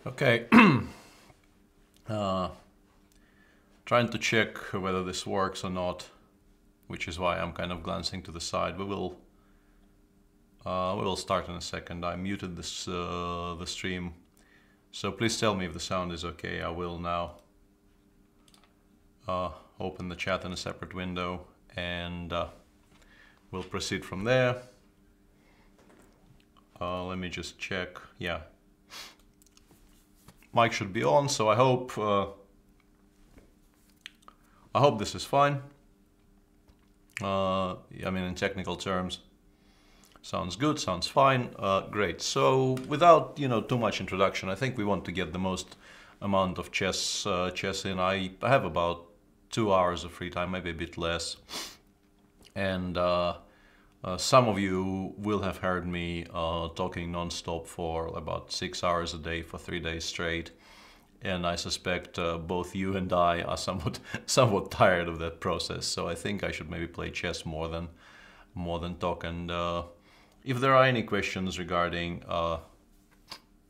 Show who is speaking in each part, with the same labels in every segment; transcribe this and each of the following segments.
Speaker 1: Okay. uh, Trying to check whether this works or not, which is why I'm kind of glancing to the side. We will start in a second. I muted this the stream, so please tell me if the sound is okay. I will now open the chat in a separate window, and we'll proceed from there. Let me just check. Yeah, mic should be on, so I hope this is fine. I mean, in technical terms, sounds good, sounds fine. Great. So without too much introduction, I think we want to get the most amount of chess in. I have about 2 hours of free time, maybe a bit less, and some of you will have heard me talking non-stop for about 6 hours a day for 3 days straight. And I suspect both you and I are somewhat tired of that process. So I think I should maybe play chess more than talk. And if there are any questions regarding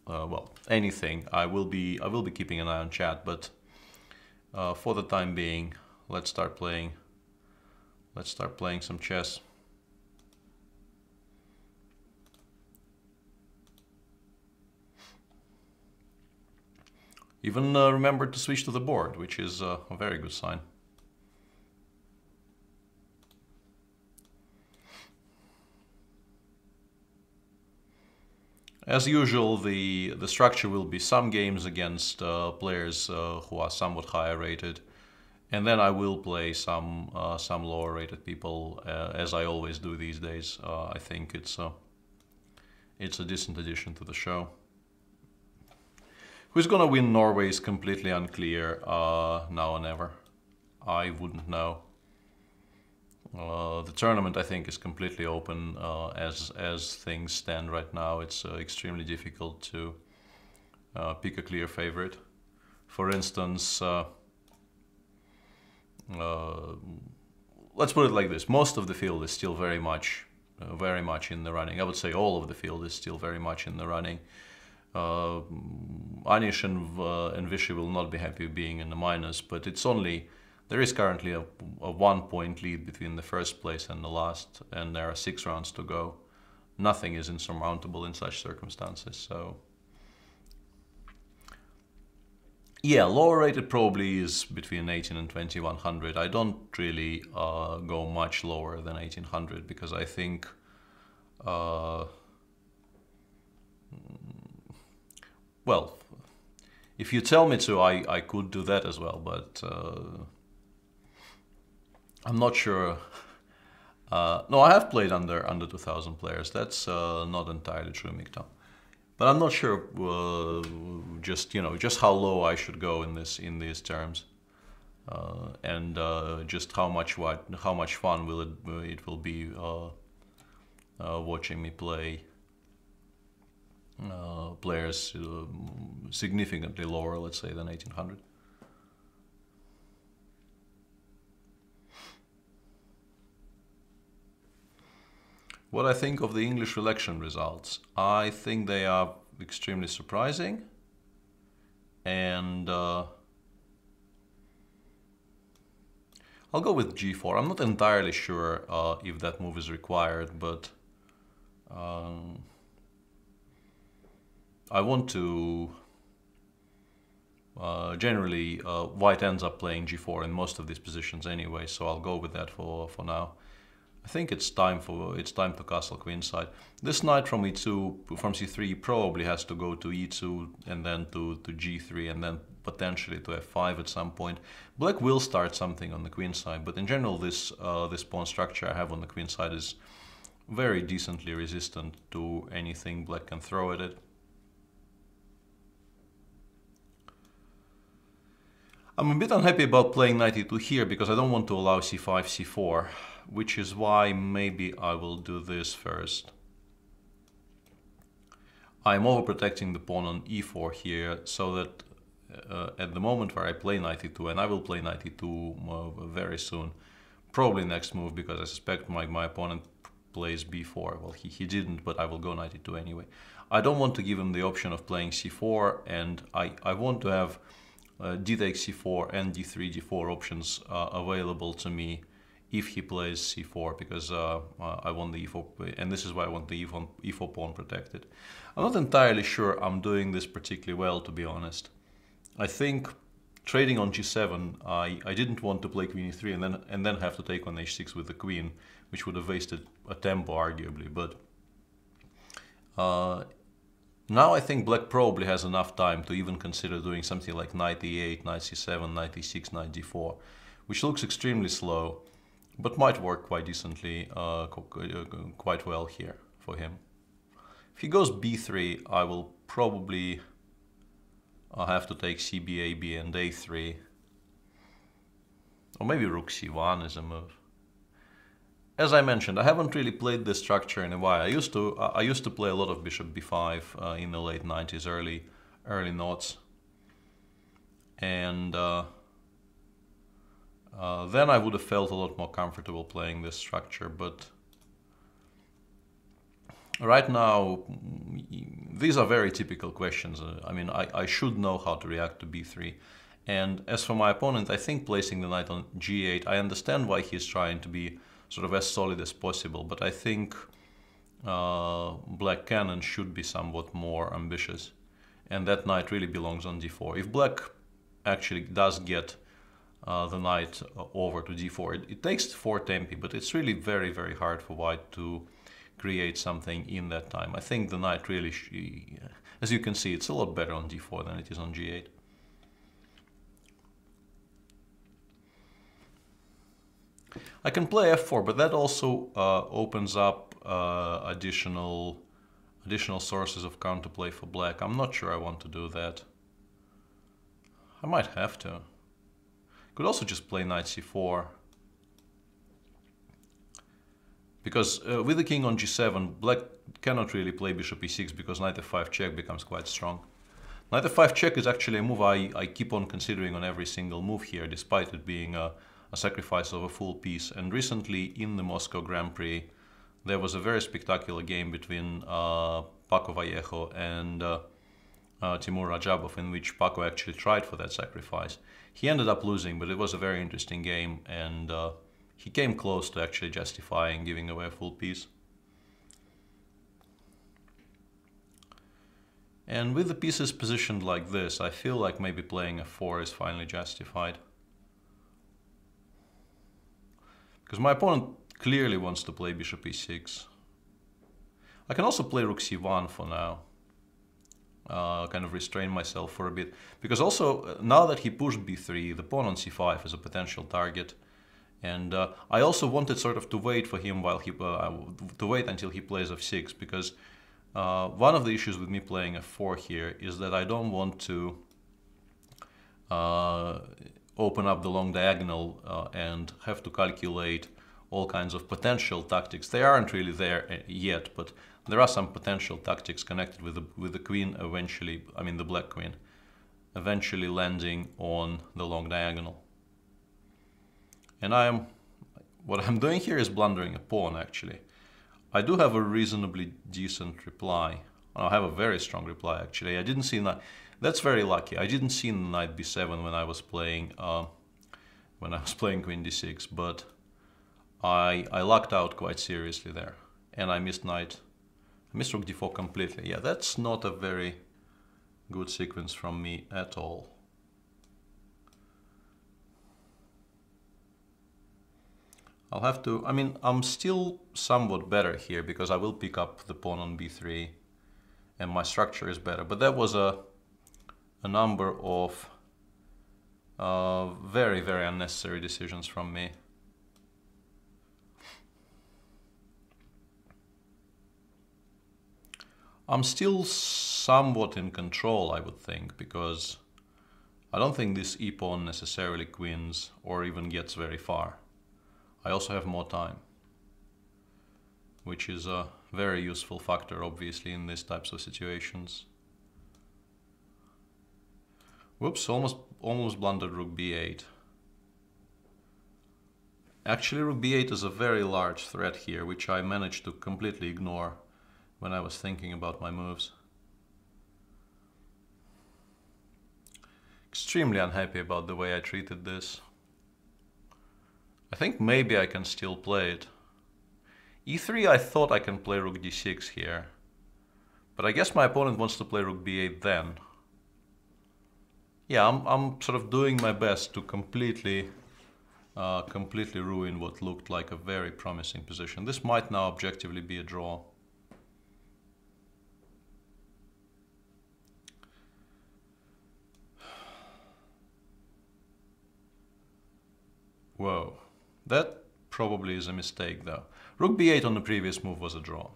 Speaker 1: well, anything, I will be keeping an eye on chat. But for the time being, let's start playing some chess. Even remembered to switch to the board, which is a very good sign. As usual, the structure will be some games against players who are somewhat higher rated, and then I will play some lower rated people, as I always do these days. I think it's a decent addition to the show. Who's gonna win Norway is completely unclear now or never. I wouldn't know. The tournament, I think, is completely open as things stand right now. It's extremely difficult to pick a clear favorite. For instance, let's put it like this: most of the field is still very much in the running. I would say all of the field is still very much in the running. Anish and Vishy will not be happy being in the minors, but there is currently a 1 point lead between the first place and the last, and there are 6 rounds to go. Nothing is insurmountable in such circumstances. So yeah, lower rated probably is between 18 and 2100. I don't really go much lower than 1800 because I think well, if you tell me to, I could do that as well, but I'm not sure. No, I have played under 2000 players. That's not entirely true, Mikta. But I'm not sure just how low I should go in these terms, and just how much fun it will be watching me play players significantly lower, let's say, than 1800. What I think of the English election results, I think they are extremely surprising, and I'll go with g4. I'm not entirely sure if that move is required, but I want to... generally, white ends up playing g4 in most of these positions anyway, so I'll go with that for now. I think it's time to castle queenside. This knight from e2, from c3, probably has to go to e2 and then to g3 and then potentially to f5 at some point. Black will start something on the queenside, but in general, this pawn structure I have on the queenside is very decently resistant to anything black can throw at it. I'm a bit unhappy about playing knight e2 here because I don't want to allow c5, c4, which is why maybe I will do this first. I'm overprotecting the pawn on e4 here, so that at the moment where I play knight e2, and I will play knight e2 very soon, probably next move, because I suspect my opponent plays b4. Well, he didn't, but I will go knight e2 anyway. I don't want to give him the option of playing c4, and I want to have d takes c4 and d3, d4 options available to me if he plays c4, because I want the e4, and this is why I want the e4 pawn protected. I'm not entirely sure I'm doing this particularly well, to be honest. I think trading on g7, I didn't want to play queen e3 and then have to take on h6 with the queen, which would have wasted a tempo arguably. But now I think black probably has enough time to even consider doing something like knight e8, knight c7, knight e6, knight d4, which looks extremely slow, but might work quite decently, quite well here for him. If he goes b3, I will probably have to take cb, ab, and a3. Or maybe rook c1 is a move. As I mentioned, I haven't really played this structure in a while. I used to play a lot of bishop b5 in the late 90s, early noughts. And then I would have felt a lot more comfortable playing this structure, but right now these are very typical questions. I mean, I should know how to react to b3. And as for my opponent, I think placing the knight on g8, I understand why he's trying to be sort of as solid as possible, but I think black can and should be somewhat more ambitious, and that knight really belongs on d4. If black actually does get the knight over to d4, it takes 4 tempi, but it's really very, very hard for white to create something in that time. I think the knight really, as you can see, it's a lot better on d4 than it is on g8. I can play f4, but that also opens up additional sources of counterplay for black. I'm not sure I want to do that. I might have to. Could also just play knight c4. Because with the king on g7, black cannot really play bishop e6 because knight f5 check becomes quite strong. Knight f5 check is actually a move I keep on considering on every single move here, despite it being a sacrifice of a full piece. And recently in the Moscow Grand Prix, there was a very spectacular game between Paco Vallejo and Timur Rajabov, in which Paco actually tried for that sacrifice. He ended up losing, but it was a very interesting game, and he came close to actually justifying giving away a full piece. And with the pieces positioned like this, I feel like maybe playing f4 is finally justified. Because my opponent clearly wants to play bishop e6. I can also play rook c1 for now. Kind of restrain myself for a bit. Because also, now that he pushed b3, the pawn on c5 is a potential target. And I also wanted sort of to wait for him while he to wait until he plays f6, because one of the issues with me playing f4 here is that I don't want to open up the long diagonal and have to calculate all kinds of potential tactics. They aren't really there yet, but there are some potential tactics connected with the queen eventually, I mean the black queen, eventually landing on the long diagonal. And what I'm doing here is blundering a pawn, actually. I do have a reasonably decent reply. I have a very strong reply, actually. I didn't see knight. That's very lucky. I didn't see knight b7 when I was playing queen d6, but I lucked out quite seriously there, and I missed rook d4 completely. Yeah, that's not a very good sequence from me at all. I'll have to, I mean, I'm still somewhat better here because I will pick up the pawn on b3 and my structure is better. But that was a number of very, very unnecessary decisions from me. I'm still somewhat in control, I would think, because I don't think this e-pawn necessarily queens or even gets very far. I also have more time, which is a very useful factor, obviously, in these types of situations. Whoops, almost blundered rook b8. Actually, rook b8 is a very large threat here, which I managed to completely ignore when I was thinking about my moves. Extremely unhappy about the way I treated this. I think maybe I can still play it. e3, I thought I can play rook d6 here. But I guess my opponent wants to play rook b8 then. Yeah, I'm sort of doing my best to completely ruin what looked like a very promising position. This might now objectively be a draw. Whoa, that probably is a mistake though. Rook b8 on the previous move was a draw.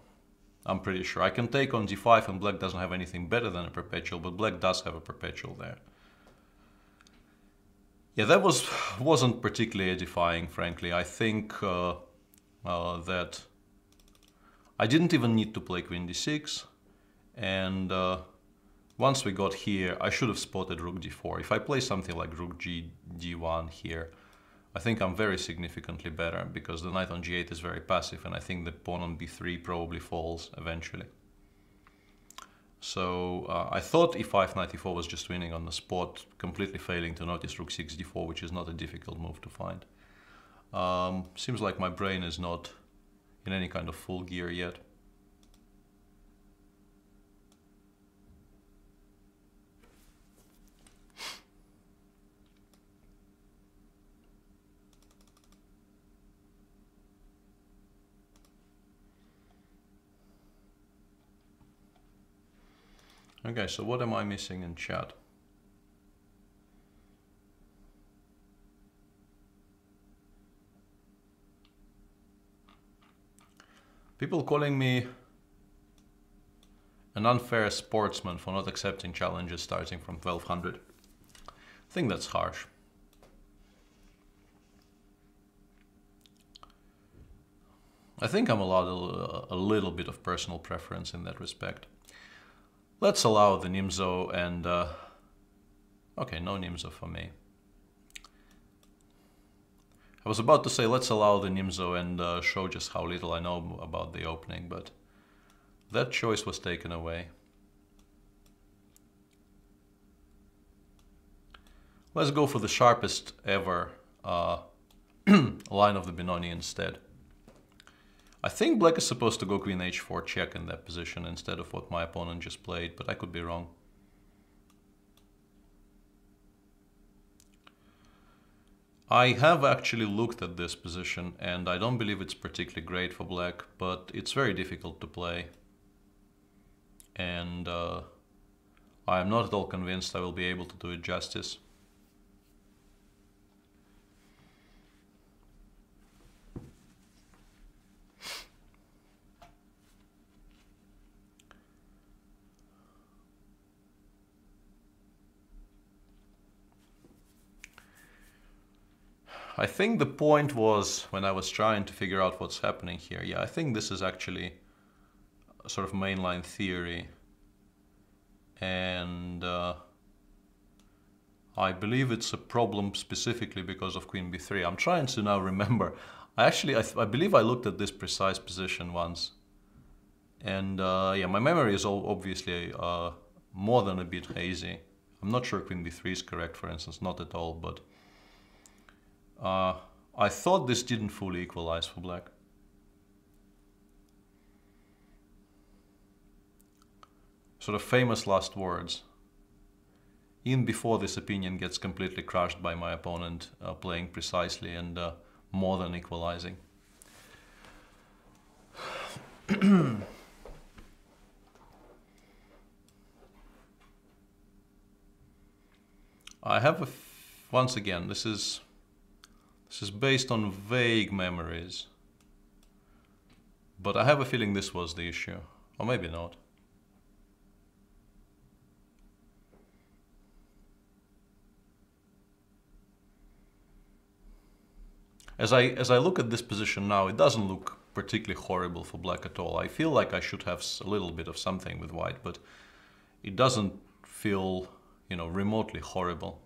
Speaker 1: I'm pretty sure. I can take on g5 and black doesn't have anything better than a perpetual, but black does have a perpetual there. Yeah, that wasn't particularly edifying, frankly. I think that I didn't even need to play queen d6, and once we got here, I should have spotted rook d4. If I play something like rook d1 here, I think I'm very significantly better, because the knight on g8 is very passive, and I think the pawn on b3 probably falls eventually. So I thought e5 knight e4 was just winning on the spot, completely failing to notice rook 6 d4, which is not a difficult move to find. Seems like my brain is not in any kind of full gear yet. Okay, so what am I missing in chat? People calling me an unfair sportsman for not accepting challenges starting from 1200. I think that's harsh. I think I'm allowed a little bit of personal preference in that respect. Let's allow the Nimzo and... okay, no Nimzo for me. I was about to say let's allow the Nimzo and show just how little I know about the opening, but that choice was taken away. Let's go for the sharpest ever line of the Benoni instead. I think black is supposed to go queen h4 check in that position instead of what my opponent just played, but I could be wrong. I have actually looked at this position and I don't believe it's particularly great for black, but it's very difficult to play. And I am not at all convinced I will be able to do it justice. I think the point was when I was trying to figure out what's happening here. Yeah, I think this is actually a sort of mainline theory. And I believe it's a problem specifically because of queen b3. I'm trying to now remember. I believe I looked at this precise position once. And yeah, my memory is obviously more than a bit hazy. I'm not sure queen b3 is correct, for instance, not at all, but I thought this didn't fully equalize for black. Sort of famous last words. Even before this opinion gets completely crushed by my opponent playing precisely and more than equalizing. I have once again, this is based on vague memories, but I have a feeling this was the issue, or maybe not. As I look at this position now, it doesn't look particularly horrible for black at all. I feel like I should have a little bit of something with white, but it doesn't feel, you know, remotely horrible.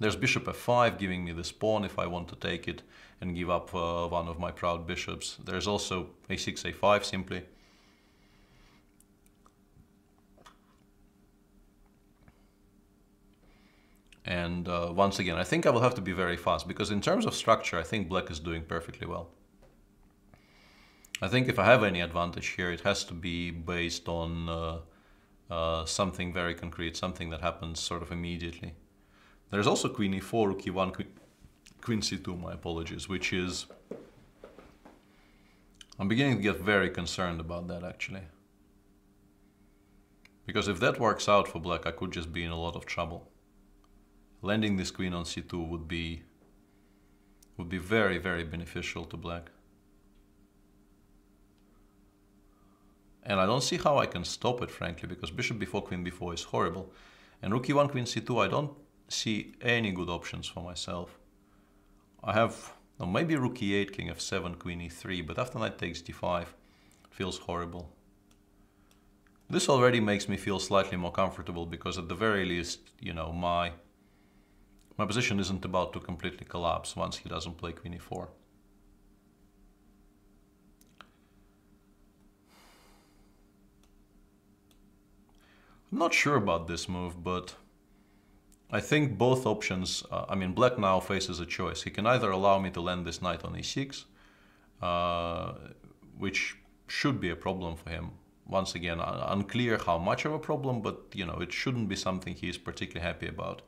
Speaker 1: There's bishop f5 giving me this pawn if I want to take it and give up one of my proud bishops. There's also a6, a5 simply. And once again, I think I will have to be very fast, because in terms of structure, I think black is doing perfectly well. I think if I have any advantage here, it has to be based on something very concrete, something that happens sort of immediately. There's also queen e4, rook e1, queen c2, my apologies, which is... I'm beginning to get very concerned about that, actually. Because if that works out for black, I could just be in a lot of trouble. Landing this queen on c2 would be very, very beneficial to black. And I don't see how I can stop it, frankly, because bishop b4, queen b4 is horrible. And rook e1, queen c2, I don't see any good options for myself. I have, well, maybe rook e8, king f7, queen e3, but after knight takes d5, it feels horrible. This already makes me feel slightly more comfortable, because at the very least, you know, my position isn't about to completely collapse once he doesn't play queen e4. I'm not sure about this move, but I think both options, I mean, black now faces a choice. He can either allow me to land this knight on e6, which should be a problem for him. Once again, unclear how much of a problem, but, you know, it shouldn't be something he's particularly happy about.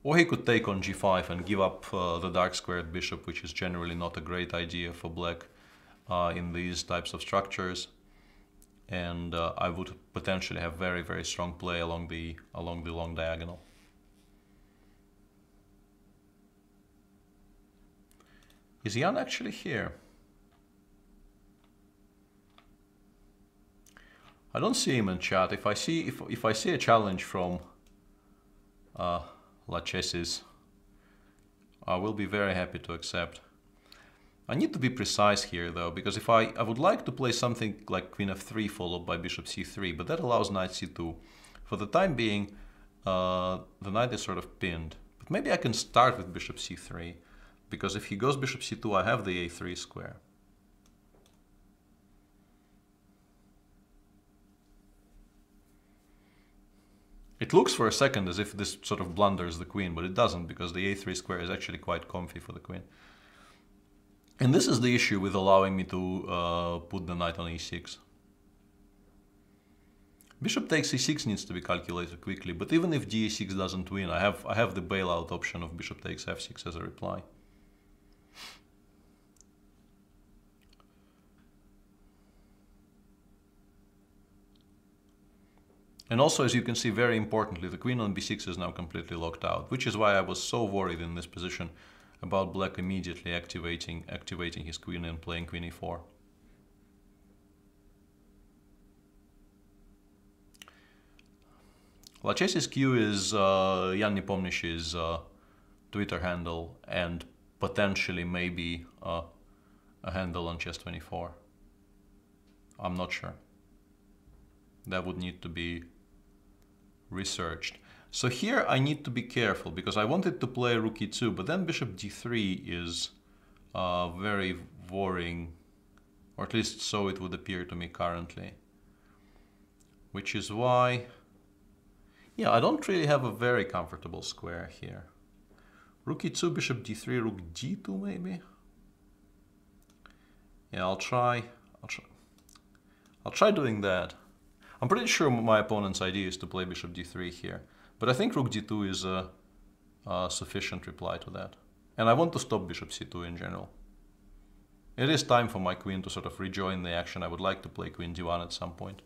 Speaker 1: Or he could take on g5 and give up the dark squared bishop, which is generally not a great idea for black in these types of structures. And I would potentially have very, very strong play along the long diagonal. Is Jan actually here? I don't see him in chat. If I see a challenge from Lachesis, I will be very happy to accept. I need to be precise here though, because if I would like to play something like queen f3 followed by bishop c3, but that allows knight c2. For the time being, the knight is sort of pinned. But maybe I can start with bishop c3, because if he goes bishop c2, I have the a3 square. It looks for a second as if this sort of blunders the queen, but it doesn't, because the a3 square is actually quite comfy for the queen. And this is the issue with allowing me to put the knight on e6. Bishop takes e6 needs to be calculated quickly, but even if d6 doesn't win, I have the bailout option of bishop takes f6 as a reply. And also, as you can see, very importantly, the queen on b6 is now completely locked out, which is why I was so worried in this position about black immediately activating his queen and playing queen e4. Lachesis Q is Jan Nepomniachtchi's Twitter handle, and potentially maybe a handle on Chess24. I'm not sure. That would need to be researched. So here I need to be careful, because I wanted to play rook e2, but then bishop d3 is very worrying, or at least so it would appear to me currently. Which is why, yeah, I don't really have a very comfortable square here. Rook e2, bishop d3, rook d2 maybe? Yeah, I'll try doing that. I'm pretty sure my opponent's idea is to play bishop d3 here. But I think rook d2 is a sufficient reply to that. And I want to stop bishop c2 in general. It is time for my queen to sort of rejoin the action. I would like to play queen d1 at some point.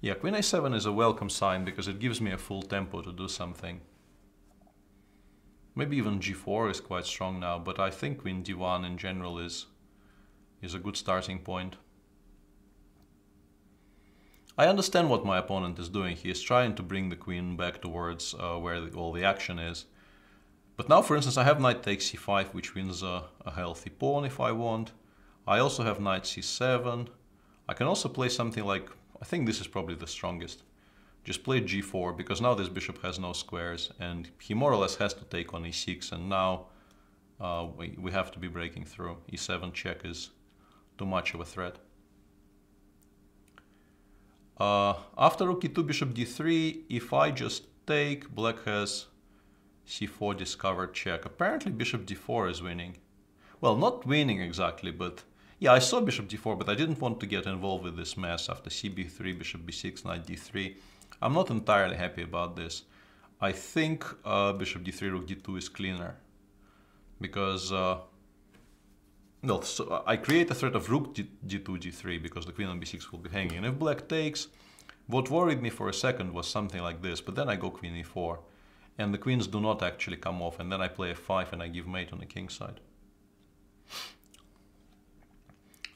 Speaker 1: Yeah, queen a7 is a welcome sign, because it gives me a full tempo to do something. Maybe even g4 is quite strong now, but I think queen d1 in general is a good starting point. I understand what my opponent is doing. He is trying to bring the queen back towards where all the action is. But now, for instance, I have knight takes c5, which wins a healthy pawn if I want. I also have knight c7. I can also play something like, I think this is probably the strongest. Just play g4, because now this bishop has no squares, and he more or less has to take on e6, and now we have to be breaking through. e7 check is too much of a threat. After rook e2, bishop d3, if I just take, black has c4 discovered check. Apparently bishop d4 is winning. Well, not winning exactly, but yeah, I saw bishop d4, but I didn't want to get involved with this mess after cb3, bishop b6, knight d3. I'm not entirely happy about this. I think bishop d3, rook d2 is cleaner. Because, well, so I create a threat of rook d2, g3, because the queen on b6 will be hanging. And if black takes, what worried me for a second was something like this, but then I go queen e4. And the queens do not actually come off, and then I play f5 and I give mate on the king side.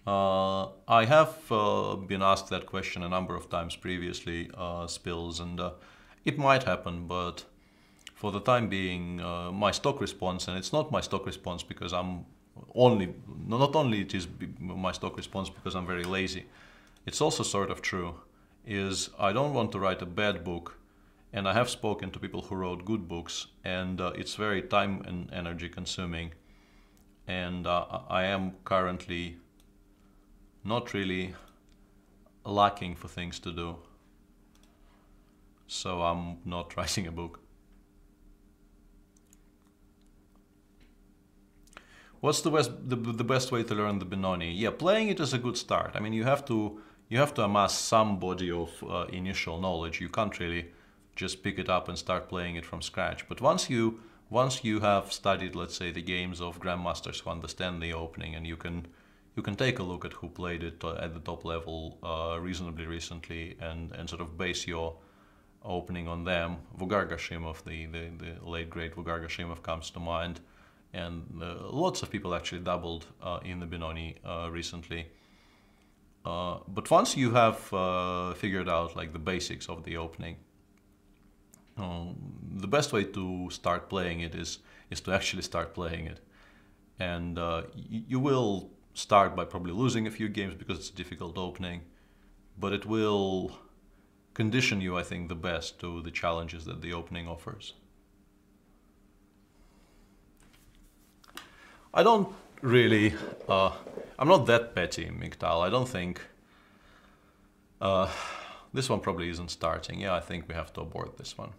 Speaker 1: I have been asked that question a number of times previously, Spills, and it might happen, but for the time being, my stock response, and it's not my stock response because I'm not only it is my stock response because I'm very lazy, it's also sort of true, is I don't want to write a bad book, and I have spoken to people who wrote good books, and it's very time and energy consuming, and I am currently not really lacking for things to do, so I'm not writing a book. What's the best way to learn the Benoni? Yeah, playing it is a good start. I mean, you have to amass some body of initial knowledge. You can't really just pick it up and start playing it from scratch. But once you have studied, let's say, the games of grandmasters who understand the opening, and you can take a look at who played it at the top level reasonably recently, and sort of base your opening on them. Vugar Gashimov, the late great Vugar Gashimov comes to mind, and lots of people actually dabbled in the Benoni recently. But once you have figured out like the basics of the opening, the best way to start playing it is to actually start playing it, and you will start by probably losing a few games because it's a difficult opening, but it will condition you, I think, the best to the challenges that the opening offers. I don't really, I'm not that petty, Miktal. I don't think, this one probably isn't starting. Yeah, I think we have to abort this one.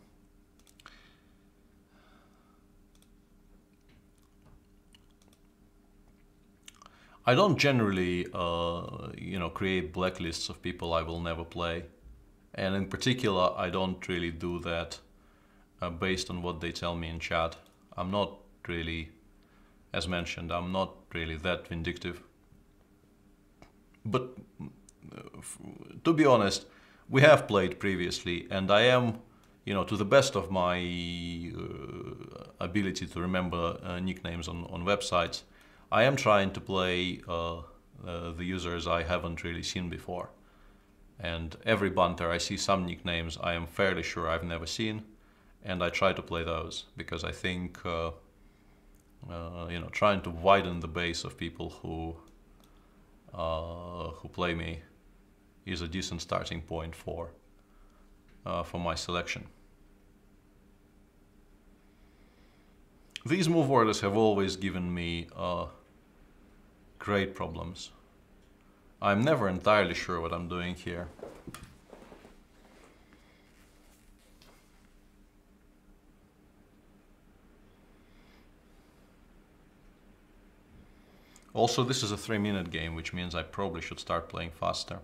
Speaker 1: I don't generally, create blacklists of people I will never play. And in particular, I don't really do that based on what they tell me in chat. I'm not really, as mentioned, I'm not really that vindictive. But to be honest, we have played previously, and I am, to the best of my ability to remember nicknames on websites, I am trying to play the users I haven't really seen before. And every banter I see some nicknames I am fairly sure I've never seen, and I try to play those because I think trying to widen the base of people who play me is a decent starting point for my selection. These move orders have always given me great problems. I'm never entirely sure what I'm doing here. Also, this is a 3-minute game, which means I probably should start playing faster.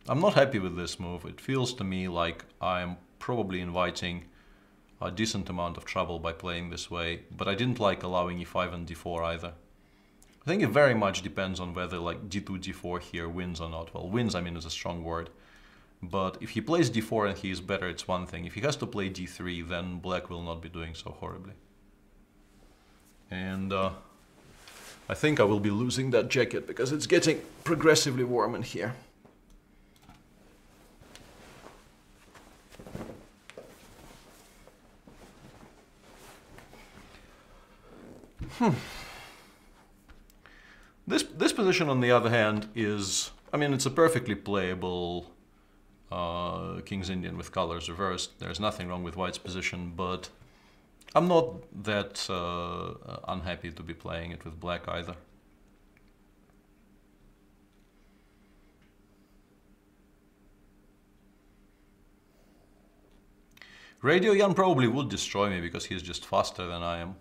Speaker 1: I'm not happy with this move. It feels to me like I'm probably inviting a decent amount of trouble by playing this way, but I didn't like allowing e5 and d4 either. I think it very much depends on whether like d2, d4 here wins or not. Well, wins, I mean, is a strong word. But if he plays d4 and he is better, it's one thing. If he has to play d3, then black will not be doing so horribly. And I think I will be losing that jacket because it's getting progressively warm in here. This position, on the other hand, is, I mean, it's a perfectly playable King's Indian with colors reversed. There's nothing wrong with white's position, but I'm not that unhappy to be playing it with black either. Radio Jan probably would destroy me because he's just faster than I am.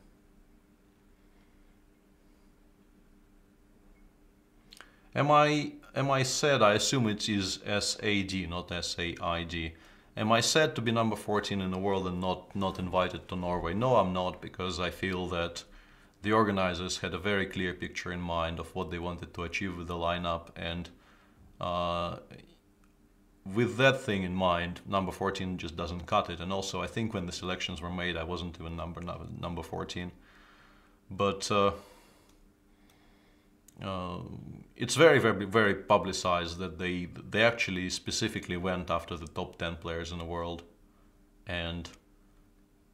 Speaker 1: Am I sad? I assume it is SAD, not SAID. Am I sad to be number 14 in the world and not invited to Norway? No, I'm not, because I feel that the organizers had a very clear picture in mind of what they wanted to achieve with the lineup, and with that thing in mind, number 14 just doesn't cut it. And also, I think when the selections were made, I wasn't even number 14. But it's very, very, very publicized that they actually specifically went after the top 10 players in the world. And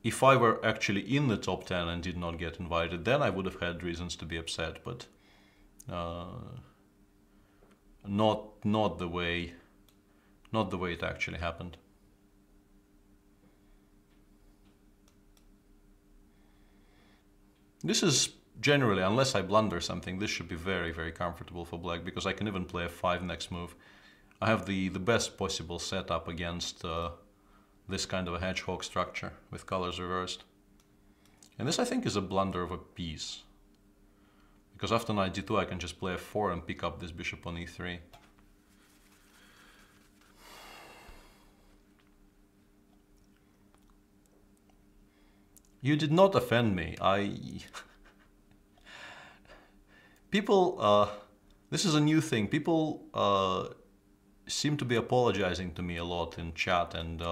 Speaker 1: if I were actually in the top 10 and did not get invited, then I would have had reasons to be upset. But not the way it actually happened. This is generally, unless I blunder something, this should be very, very comfortable for black, because I can even play f5 next move. I have the best possible setup against this kind of a hedgehog structure with colors reversed. And this, I think, is a blunder of a piece, because after knight d2 I can just play f4 and pick up this bishop on e3. You did not offend me. People, this is a new thing. People seem to be apologizing to me a lot in chat and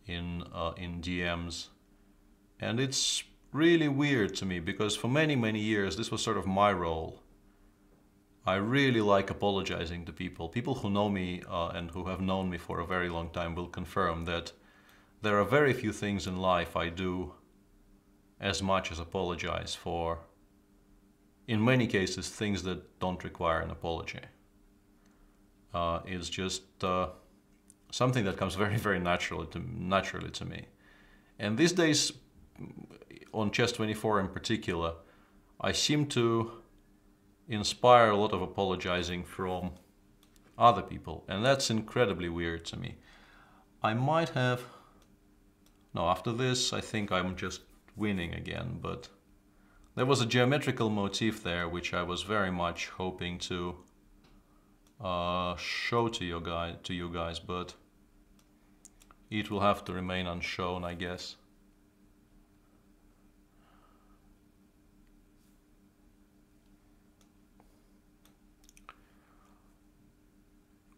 Speaker 1: in DMs, and it's really weird to me, because for many, many years this was sort of my role. I really like apologizing to people. People who know me and who have known me for a very long time will confirm that there are very few things in life I do as much as apologize for. In many cases, things that don't require an apology. It's just something that comes very, very naturally to me. And these days, on Chess24 in particular, I seem to inspire a lot of apologizing from other people, and that's incredibly weird to me. I might have... No, after this, I think I'm just winning again, but there was a geometrical motif there which I was very much hoping to show to you guys, but it will have to remain unshown, I guess.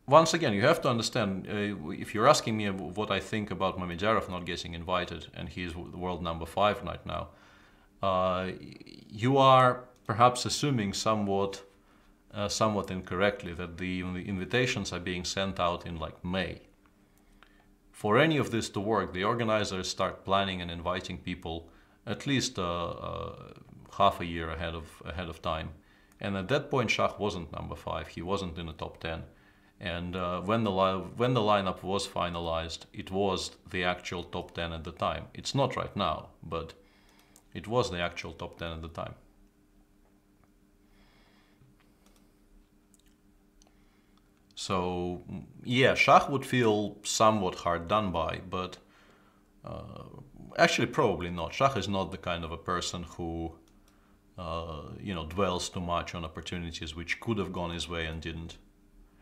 Speaker 1: Once again, you have to understand, if you're asking me what I think about Mamedjarov not getting invited, and he's the world number 5 right now, you are perhaps assuming somewhat incorrectly that the invitations are being sent out in like May. For any of this to work, the organizers start planning and inviting people at least half a year ahead of time. And at that point, Shah wasn't number 5. He wasn't in the top 10. And when the lineup was finalized, it was the actual top 10 at the time. It's not right now, but it was the actual top 10 at the time. So, yeah, Shah would feel somewhat hard done by, but actually probably not. Shah is not the kind of a person who dwells too much on opportunities which could have gone his way and didn't.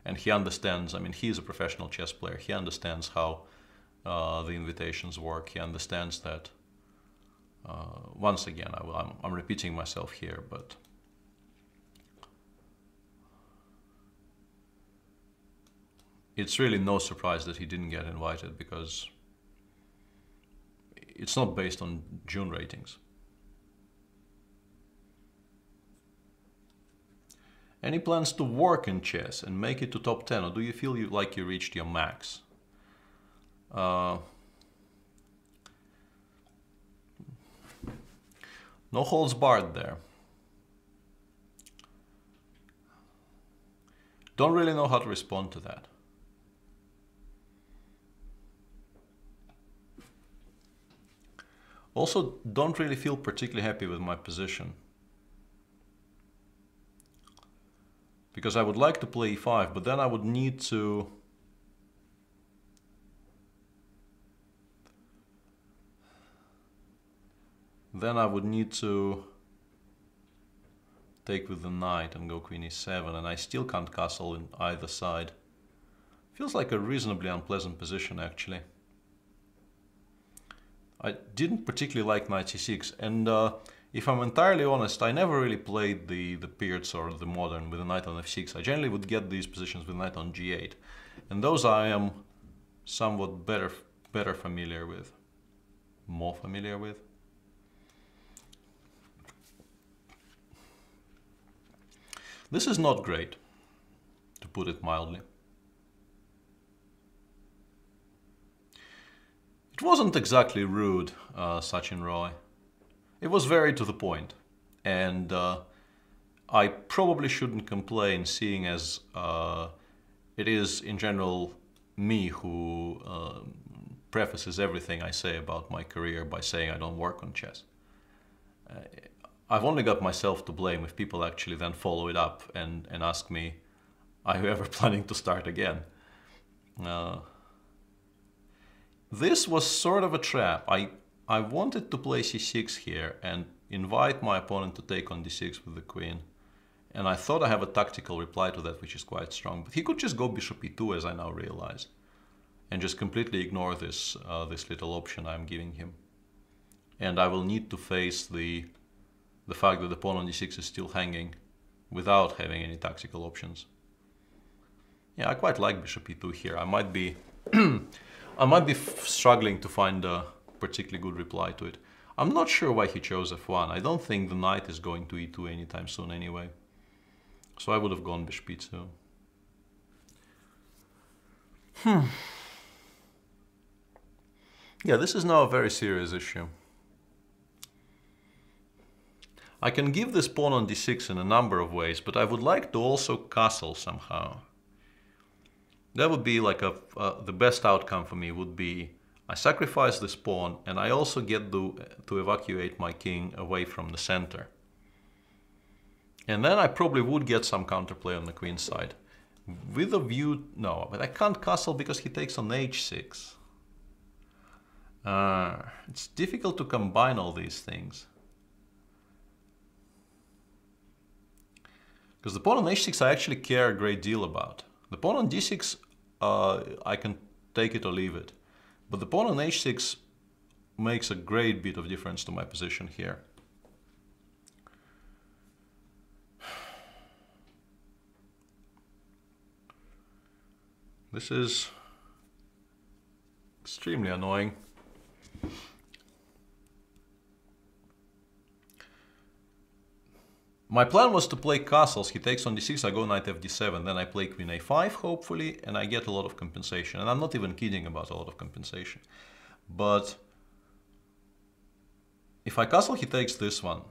Speaker 1: And he understands, I mean, he's a professional chess player. He understands how the invitations work. He understands that, once again, I'm repeating myself here, but it's really no surprise that he didn't get invited, because it's not based on June ratings. Any plans to work in chess and make it to top 10, or do you feel like you reached your max? No holds barred there. Don't really know how to respond to that. Also, don't really feel particularly happy with my position. Because I would like to play e5, but then I would need to... Then I would need to take with the knight and go queen e7, and I still can't castle in either side. Feels like a reasonably unpleasant position, actually. I didn't particularly like knight c6, and if I'm entirely honest, I never really played the Pearts or the modern with the knight on f6. I generally would get these positions with knight on g8, and those I am somewhat better familiar with, more familiar with. This is not great, to put it mildly. It wasn't exactly rude, Sachin Roy. It was very to the point, and I probably shouldn't complain, seeing as it is in general me who prefaces everything I say about my career by saying I don't work on chess. I've only got myself to blame if people actually then follow it up and ask me, are you ever planning to start again? This was sort of a trap. I wanted to play c6 here and invite my opponent to take on d6 with the queen. And I thought I have a tactical reply to that, which is quite strong. But he could just go bishop e2, as I now realize, and just completely ignore this, this little option I'm giving him. And I will need to face the fact that the pawn on d6 is still hanging without having any tactical options. Yeah, I quite like bishop e2 here. I might be I might be struggling to find a particularly good reply to it. I'm not sure why he chose f1. I don't think the knight is going to e2 anytime soon anyway. So I would have gone bishop e2. Yeah, this is now a very serious issue. I can give this pawn on d6 in a number of ways, but I would like to also castle somehow. That would be like the best outcome for me would be I sacrifice this pawn and I also get to evacuate my king away from the center. And then I probably would get some counterplay on the queen side. With a view, no, but I can't castle because he takes on h6. It's difficult to combine all these things. Because the pawn on h6 I actually care a great deal about. The pawn on d6 I can take it or leave it. But the pawn on h6 makes a great bit of difference to my position here. This is extremely annoying. My plan was to play castles. He takes on d6, I go knight fd7, then I play queen a5, hopefully, and I get a lot of compensation. And I'm not even kidding about a lot of compensation. But if I castle, he takes this one.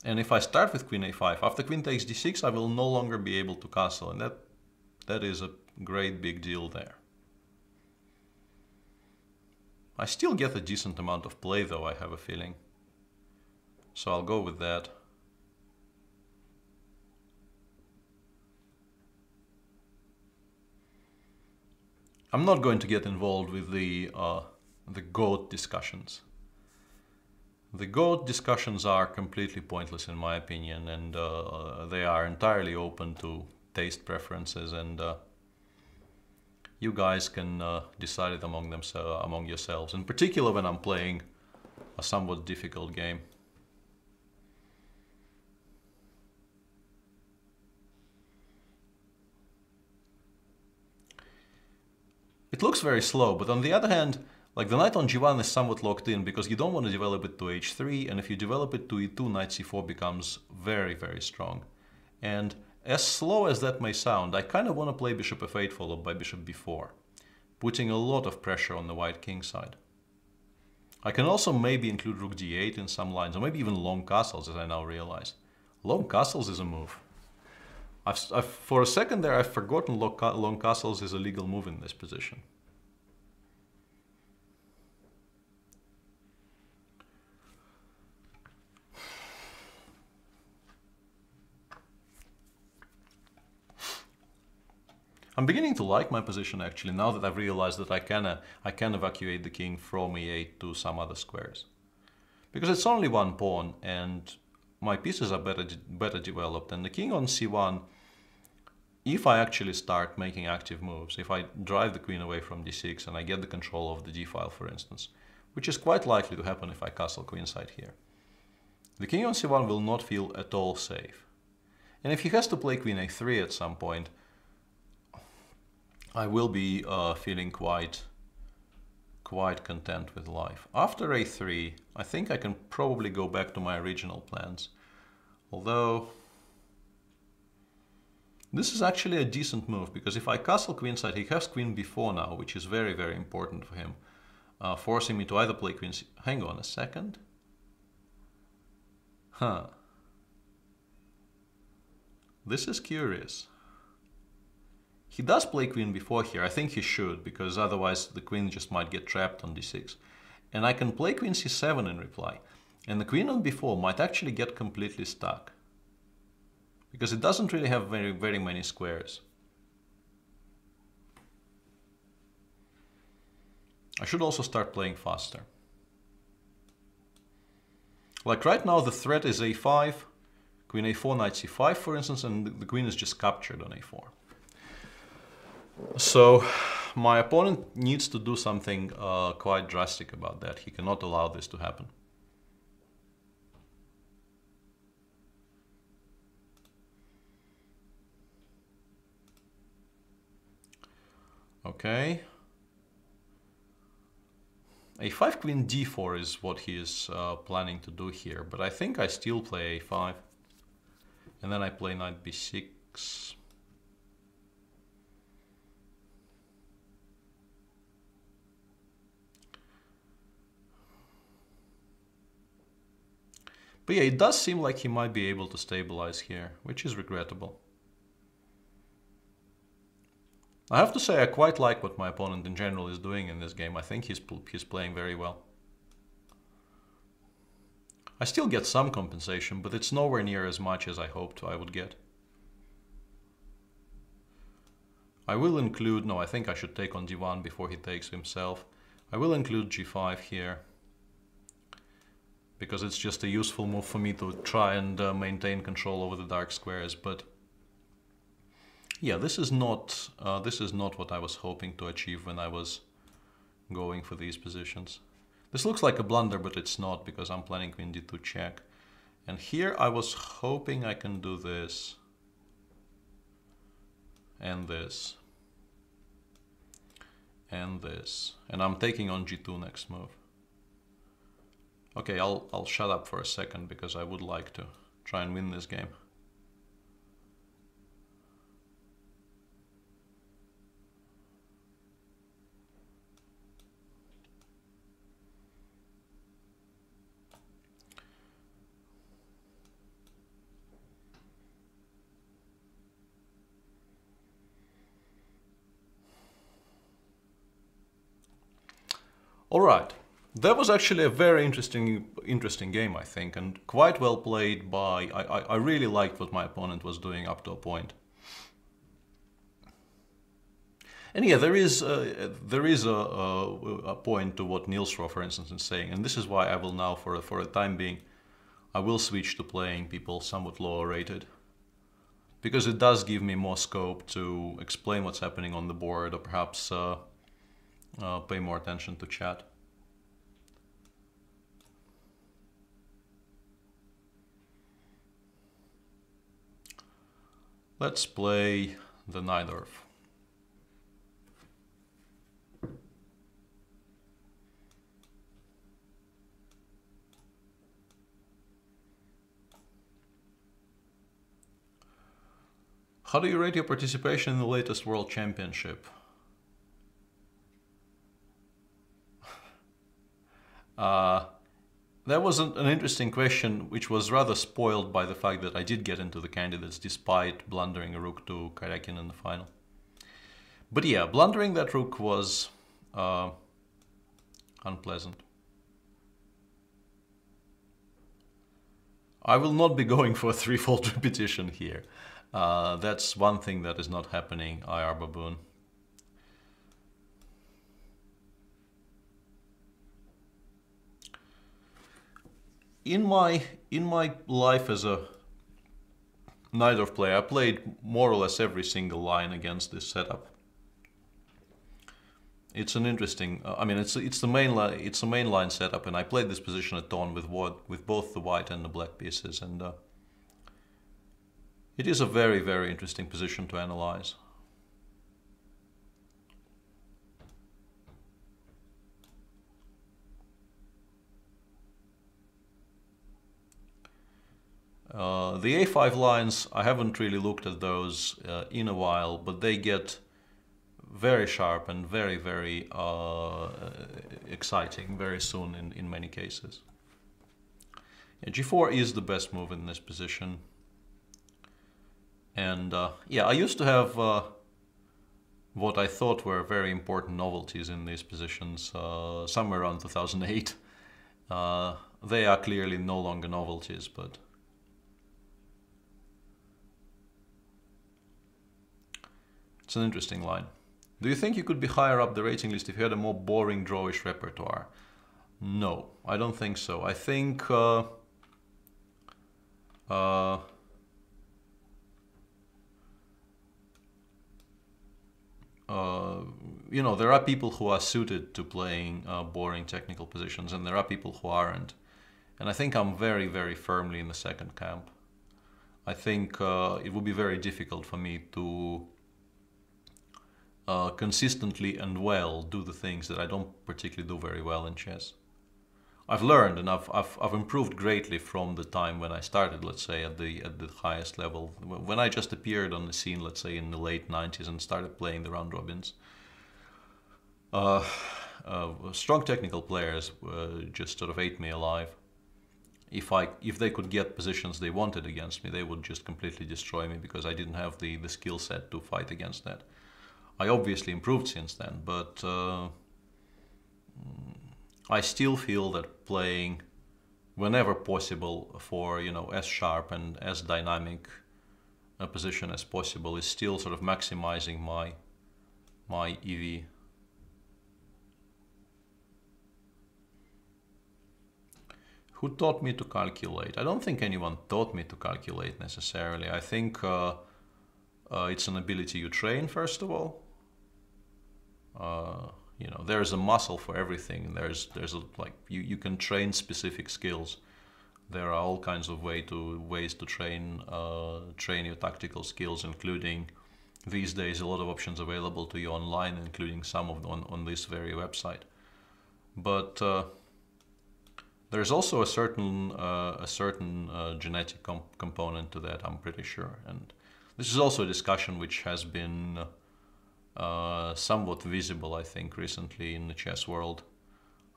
Speaker 1: And if I start with queen a5, after queen takes d6, I will no longer be able to castle. And that is a great big deal there. I still get a decent amount of play, though, I have a feeling. So I'll go with that. I'm not going to get involved with the GOAT discussions. The GOAT discussions are completely pointless in my opinion, and they are entirely open to taste preferences, and you guys can decide it among yourselves, in particular when I'm playing a somewhat difficult game. It looks very slow, but on the other hand, like the knight on g1 is somewhat locked in because you don't want to develop it to h3, and if you develop it to e2, knight c4 becomes very, very strong. And as slow as that may sound, I kind of want to play bishop f8 followed by bishop b4, putting a lot of pressure on the white king side. I can also maybe include rook d8 in some lines, or maybe even long castles, as I now realize. Long castles is a move. For a second there, I've forgotten long castles is a legal move in this position. I'm beginning to like my position actually, now that I've realized that I can evacuate the king from e8 to some other squares. Because it's only one pawn and my pieces are better developed, and the king on c1, if I actually start making active moves, if I drive the queen away from d6 and I get the control of the d-file, for instance, which is quite likely to happen if I castle queenside here, the king on c1 will not feel at all safe. And if he has to play queen a3 at some point, I will be feeling quite content with life. After a3, I think I can probably go back to my original plans. Although, this is actually a decent move, because if I castle queenside, he has queen b4 now, which is very, very important for him. Forcing me to either play queen c... Hang on a second. Huh. This is curious. He does play queen b4 here. I think he should, because otherwise the queen just might get trapped on d6. And I can play queen c7 in reply. And the queen on b4 might actually get completely stuck, because it doesn't really have very, very many squares. I should also start playing faster. Like right now the threat is a5, queen a4, knight c5 for instance, and the queen is just captured on a4. So my opponent needs to do something quite drastic about that. He cannot allow this to happen. Okay. a5 queen d4 is what he is planning to do here, but I think I still play a5. And then I play knight b6. But yeah, it does seem like he might be able to stabilize here, which is regrettable. I have to say I quite like what my opponent in general is doing in this game. I think he's playing very well. I still get some compensation, but it's nowhere near as much as I hoped I would get. I will include... No, I think I should take on d1 before he takes himself. I will include g5 here, because it's just a useful move for me to try and maintain control over the dark squares. But yeah, this is not what I was hoping to achieve when I was going for these positions. This looks like a blunder, but it's not, because I'm planning queen d2 check. And here I was hoping I can do this and this and this, and I'm taking on g2 next move. Okay, I'll shut up for a second, because I would like to try and win this game. All right. That was actually a very interesting game, I think, and quite well played by... I really liked what my opponent was doing up to a point. And yeah, there is a point to what Nielsro, for instance, is saying, and this is why I will now, for a time being, I will switch to playing people somewhat lower rated, because it does give me more scope to explain what's happening on the board, or perhaps pay more attention to chat. Let's play the Najdorf. How do you rate your participation in the latest World Championship? Uh, that was an interesting question, which was rather spoiled by the fact that I did get into the candidates despite blundering a rook to Karakin in the final. But yeah, blundering that rook was unpleasant. I will not be going for a threefold repetition here. That's one thing that is not happening, IR Baboon. In my life as a Najdorf player, I played more or less every single line against this setup. It's an interesting. I mean, it's the main line setup, and I played this position at dawn with both the white and the black pieces, and it is a very interesting position to analyze. The A5 lines, I haven't really looked at those in a while, but they get very sharp and very exciting very soon in many cases. Yeah, G4 is the best move in this position. And yeah, I used to have what I thought were very important novelties in these positions somewhere around 2008. They are clearly no longer novelties, but it's an interesting line. Do you think you could be higher up the rating list if you had a more boring drawish repertoire? No, I don't think so. I think you know, there are people who are suited to playing boring technical positions, and there are people who aren't. And I think I'm very firmly in the second camp. I think it would be very difficult for me to consistently and well do the things that I don't particularly do very well in chess. I've learned and I've improved greatly from the time when I started, let's say, at the highest level. When I just appeared on the scene, let's say in the late 90s, and started playing the round robins. Strong technical players just sort of ate me alive. If they could get positions they wanted against me, they would just completely destroy me because I didn't have the skill set to fight against that. I obviously improved since then, but I still feel that playing whenever possible for, you know, as sharp and as dynamic a position as possible is still sort of maximizing my EV. Who taught me to calculate? I don't think anyone taught me to calculate necessarily. I think it's an ability you train, first of all. You know, there's a muscle for everything. There's like you can train specific skills. There are all kinds of ways to train your tactical skills, including these days a lot of options available to you online, including some of them on this very website. But there's also a certain genetic component to that, I'm pretty sure. And this is also a discussion which has been somewhat visible, I think, recently in the chess world.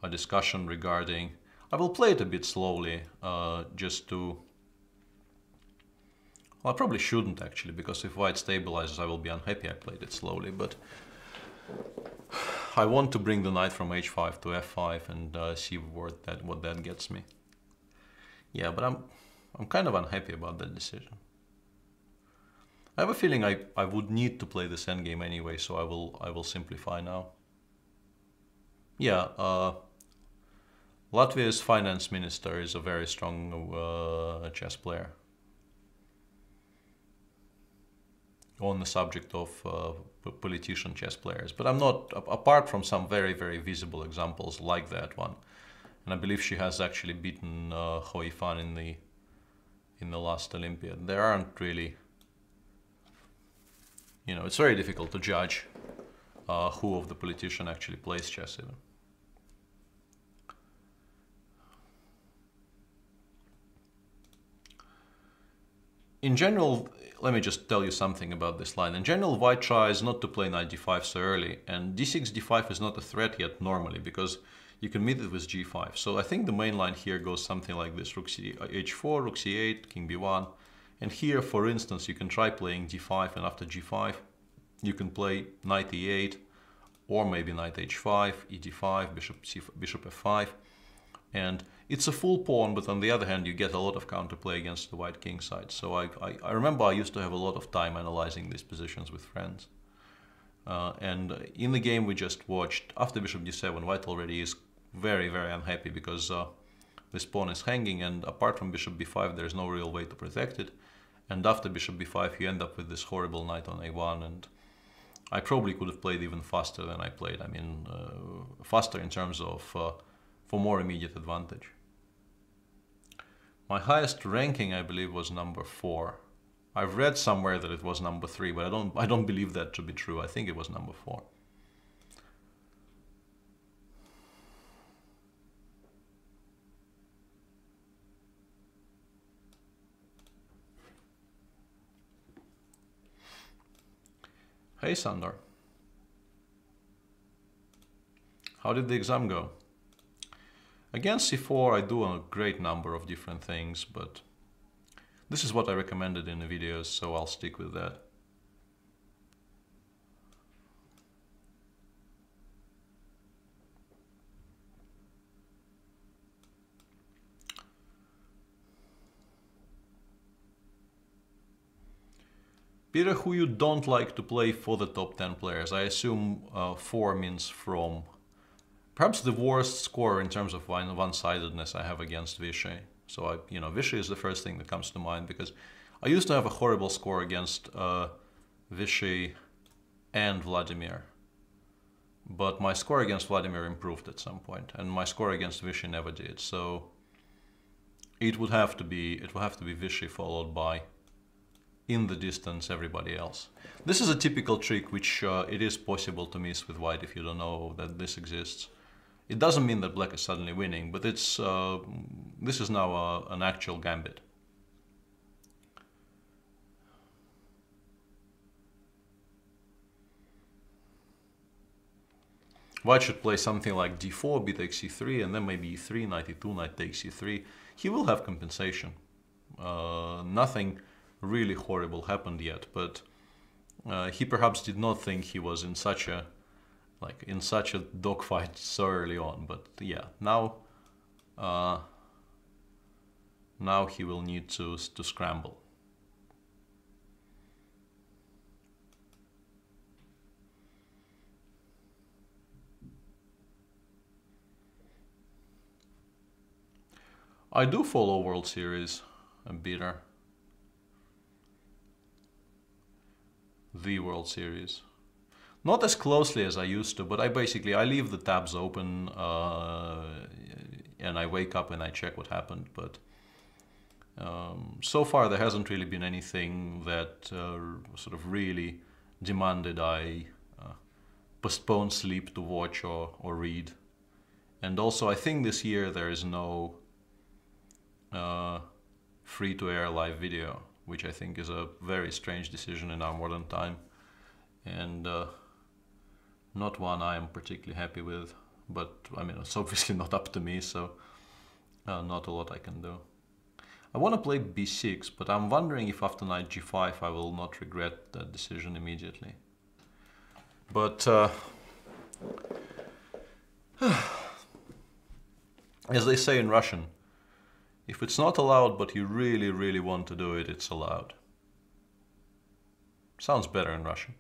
Speaker 1: A discussion regarding... I will play it a bit slowly, just to... Well, I probably shouldn't, actually, because if white stabilizes, I will be unhappy I played it slowly, but... I want to bring the knight from h5 to f5 and see what that gets me. Yeah, but I'm kind of unhappy about that decision. I have a feeling I would need to play this endgame anyway, so I will simplify now. Yeah, Latvia's finance minister is a very strong chess player. On the subject of politician chess players, but I'm not, apart from some very visible examples like that one, and I believe she has actually beaten Ho Yifan in the last Olympiad. There aren't really, you know, it's very difficult to judge who of the politician actually plays chess even. In general, let me just tell you something about this line. In general, white tries not to play knight d5 so early, and d6 d5 is not a threat yet normally, because you can meet it with g5. So I think the main line here goes something like this: rook c h4, rook c8, king b1. And here, for instance, you can try playing d5, and after g5, you can play knight e8, or maybe knight h5, e d5, bishop f5. And it's a full pawn, but on the other hand, you get a lot of counterplay against the white king side. So I remember I used to have a lot of time analyzing these positions with friends. And in the game we just watched, after bishop d7, white already is very, very unhappy because this pawn is hanging, and apart from bishop b5, there's no real way to protect it. And after bishop b5, you end up with this horrible knight on a1, and I probably could have played even faster than I played. I mean, faster in terms of for more immediate advantage. My highest ranking, I believe, was number 4. I've read somewhere that it was number 3, but I don't believe that to be true. I think it was number 4. Hey Sandor. How did the exam go? Against c4 I do a great number of different things, but this is what I recommended in the videos, so I'll stick with that. Peter, who you don't like to play for the top 10 players? I assume 4 means from... Perhaps the worst score in terms of one-sidedness I have against Vishy. So, Vishy is the first thing that comes to mind, because I used to have a horrible score against Vishy and Vladimir. But my score against Vladimir improved at some point, and my score against Vishy never did. So it would have to be Vishy followed by, in the distance, everybody else. This is a typical trick which it is possible to miss with white if you don't know that this exists. It doesn't mean that black is suddenly winning, but it's this is now an actual gambit. White should play something like d4, b takes c3, and then maybe e3, knight e2, knight takes c3. He will have compensation. Nothing really horrible happened yet, but he perhaps did not think he was in such a dogfight so early on. But yeah, now he will need to scramble. I do follow World Series a bit. The World Series. Not as closely as I used to, but I leave the tabs open and I wake up and I check what happened. But so far there hasn't really been anything that sort of really demanded I postpone sleep to watch or read. And also I think this year there is no free-to-air live video, which I think is a very strange decision in our modern time, and not one I am particularly happy with. But I mean, it's obviously not up to me, so not a lot I can do. I want to play b6, but I'm wondering if after knight g5 I will not regret that decision immediately. But as they say in Russian, if it's not allowed but you really, really want to do it, it's allowed. Sounds better in Russian.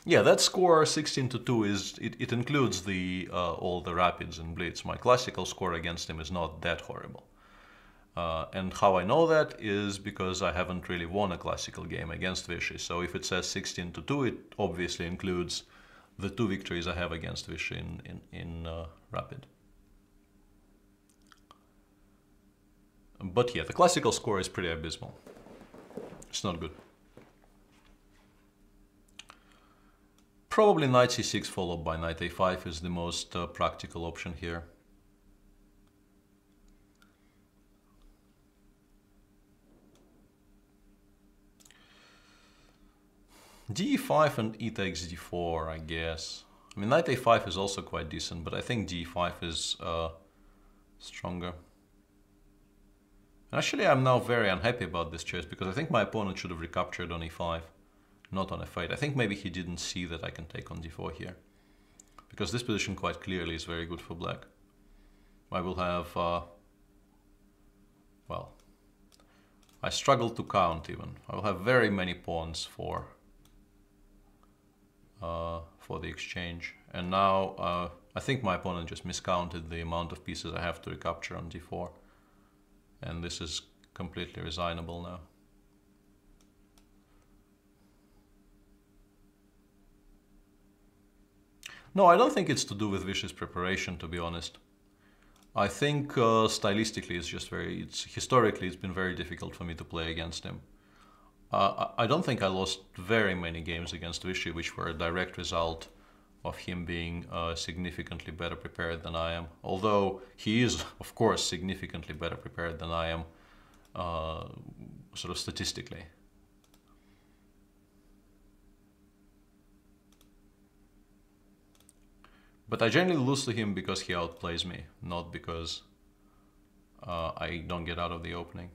Speaker 1: Yeah, that score 16-2 is it includes the all the rapids and blitz. My classical score against him is not that horrible. And how I know that is because I haven't really won a classical game against Vishy. So if it says 16-2, it obviously includes the 2 victories I have against Vishy in rapid. But yeah, the classical score is pretty abysmal. It's not good. Probably knight c6 followed by knight a5 is the most practical option here. d5 and e takes d4, I guess. I mean, knight a5 is also quite decent, but I think d5 is stronger. Actually, I'm now very unhappy about this choice because I think my opponent should have recaptured on e5, not on f8. I think maybe he didn't see that I can take on d4 here, because this position quite clearly is very good for black. I will have, well, I struggle to count even. I will have very many pawns for the exchange. And now I think my opponent just miscounted the amount of pieces I have to recapture on d4. And this is completely resignable now. No, I don't think it's to do with vicious preparation, to be honest. I think stylistically it's just historically it's been very difficult for me to play against him. I don't think I lost very many games against Vishy, which were a direct result of him being significantly better prepared than I am. Although he is, of course, significantly better prepared than I am, sort of statistically. But I generally lose to him because he outplays me, not because I don't get out of the opening.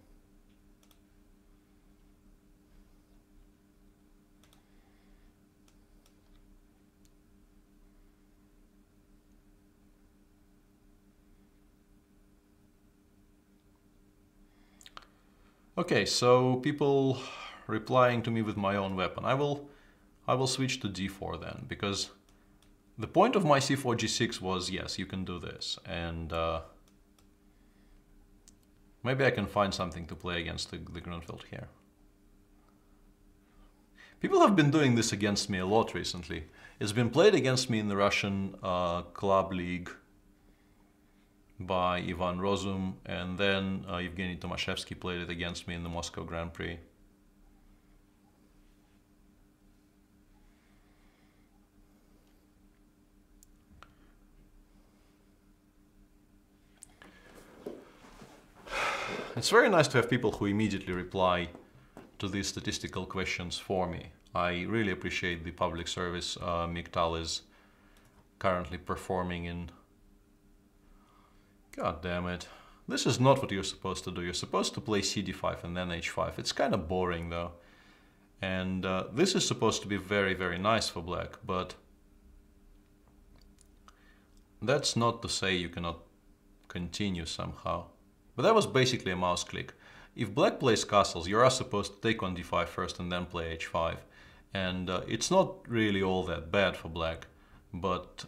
Speaker 1: Okay, so people replying to me with my own weapon. I will switch to d4 then, because the point of my c4 g6 was, yes, you can do this, and maybe I can find something to play against the Grunfeld here. People have been doing this against me a lot recently. It's been played against me in the Russian club league by Ivan Rozum, and then Evgeny Tomashevsky played it against me in the Moscow Grand Prix. It's very nice to have people who immediately reply to these statistical questions for me. I really appreciate the public service Miktal is currently performing in. God damn it. This is not what you're supposed to do. You're supposed to play cd5 and then h5. It's kind of boring though. And this is supposed to be very, very nice for black, but that's not to say you cannot continue somehow. But that was basically a mouse click. If black plays castles, you are supposed to take on d5 first and then play h5. And it's not really all that bad for black, but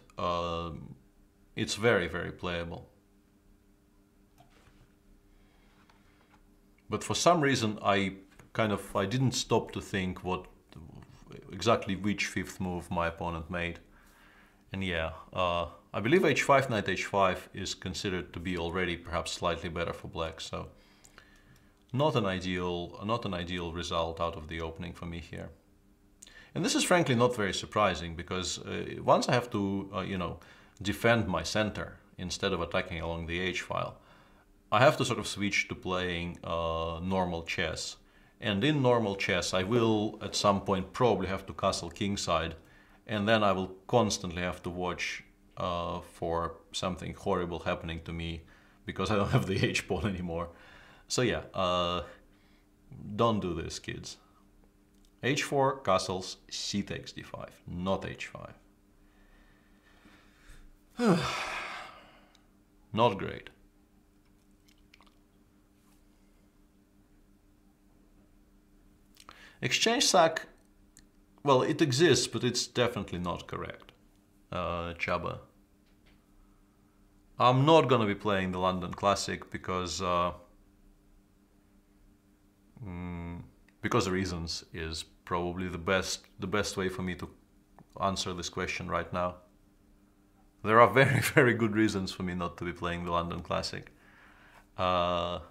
Speaker 1: it's very, very playable. But for some reason, I didn't stop to think exactly which fifth move my opponent made. And yeah, I believe h5, knight h5 is considered to be already perhaps slightly better for black. So not an ideal result out of the opening for me here. And this is frankly not very surprising, because once I have to, defend my center instead of attacking along the h-file, I have to sort of switch to playing normal chess. And in normal chess, I will at some point probably have to castle kingside, and then I will constantly have to watch for something horrible happening to me because I don't have the h-pawn anymore. So yeah, don't do this, kids. h4 castles, c takes d5, not h5. Not great. Exchange sack, well, it exists, but it's definitely not correct. Chaba. I'm not gonna be playing the London Classic because reasons is probably the best way for me to answer this question right now. There are very, very good reasons for me not to be playing the London Classic. And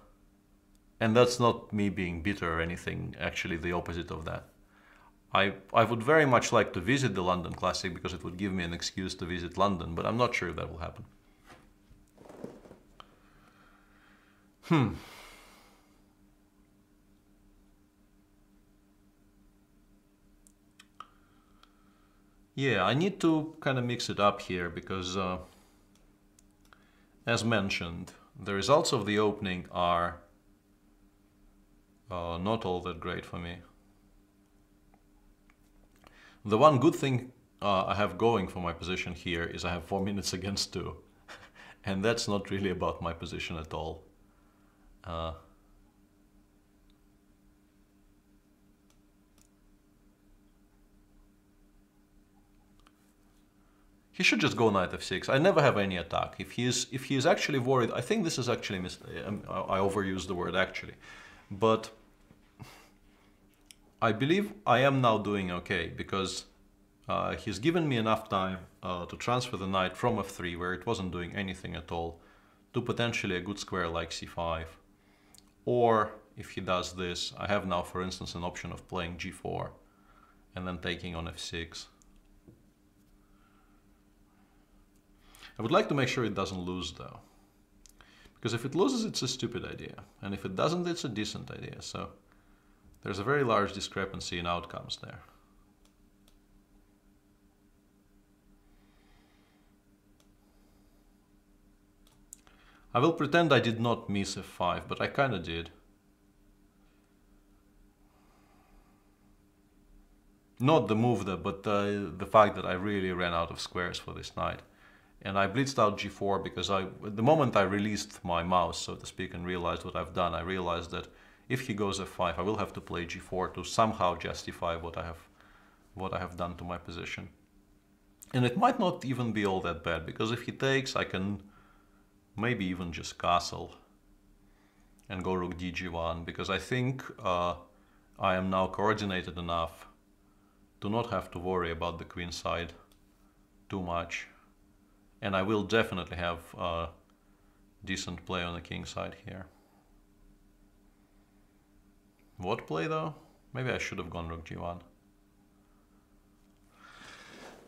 Speaker 1: that's not me being bitter or anything, actually the opposite of that. I would very much like to visit the London Classic because it would give me an excuse to visit London, but I'm not sure if that will happen. Yeah, I need to kind of mix it up here because, as mentioned, the results of the opening are not all that great for me. The one good thing I have going for my position here is I have 4 minutes against 2. And that's not really about my position at all. He should just go knight f6. I never have any attack. If he is actually worried, I think this is actually I overused the word actually, but I believe I am now doing okay because he's given me enough time to transfer the knight from f3, where it wasn't doing anything at all, to potentially a good square like c5. Or if he does this, I have now, for instance, an option of playing g4 and then taking on f6. I would like to make sure it doesn't lose though, because if it loses, it's a stupid idea, and if it doesn't, it's a decent idea. So there's a very large discrepancy in outcomes there. I will pretend I did not miss f5, but I kind of did. Not the move there, but the fact that I really ran out of squares for this knight. And I blitzed out g4 because the moment I released my mouse, so to speak, and realized what I've done, I realized that if he goes f5, I will have to play g4 to somehow justify what I have done to my position. And it might not even be all that bad, because if he takes, I can maybe even just castle and go rook dg1, because I think I am now coordinated enough to not have to worry about the queen side too much. And I will definitely have a decent play on the king side here. What play though? Maybe I should have gone rook g1.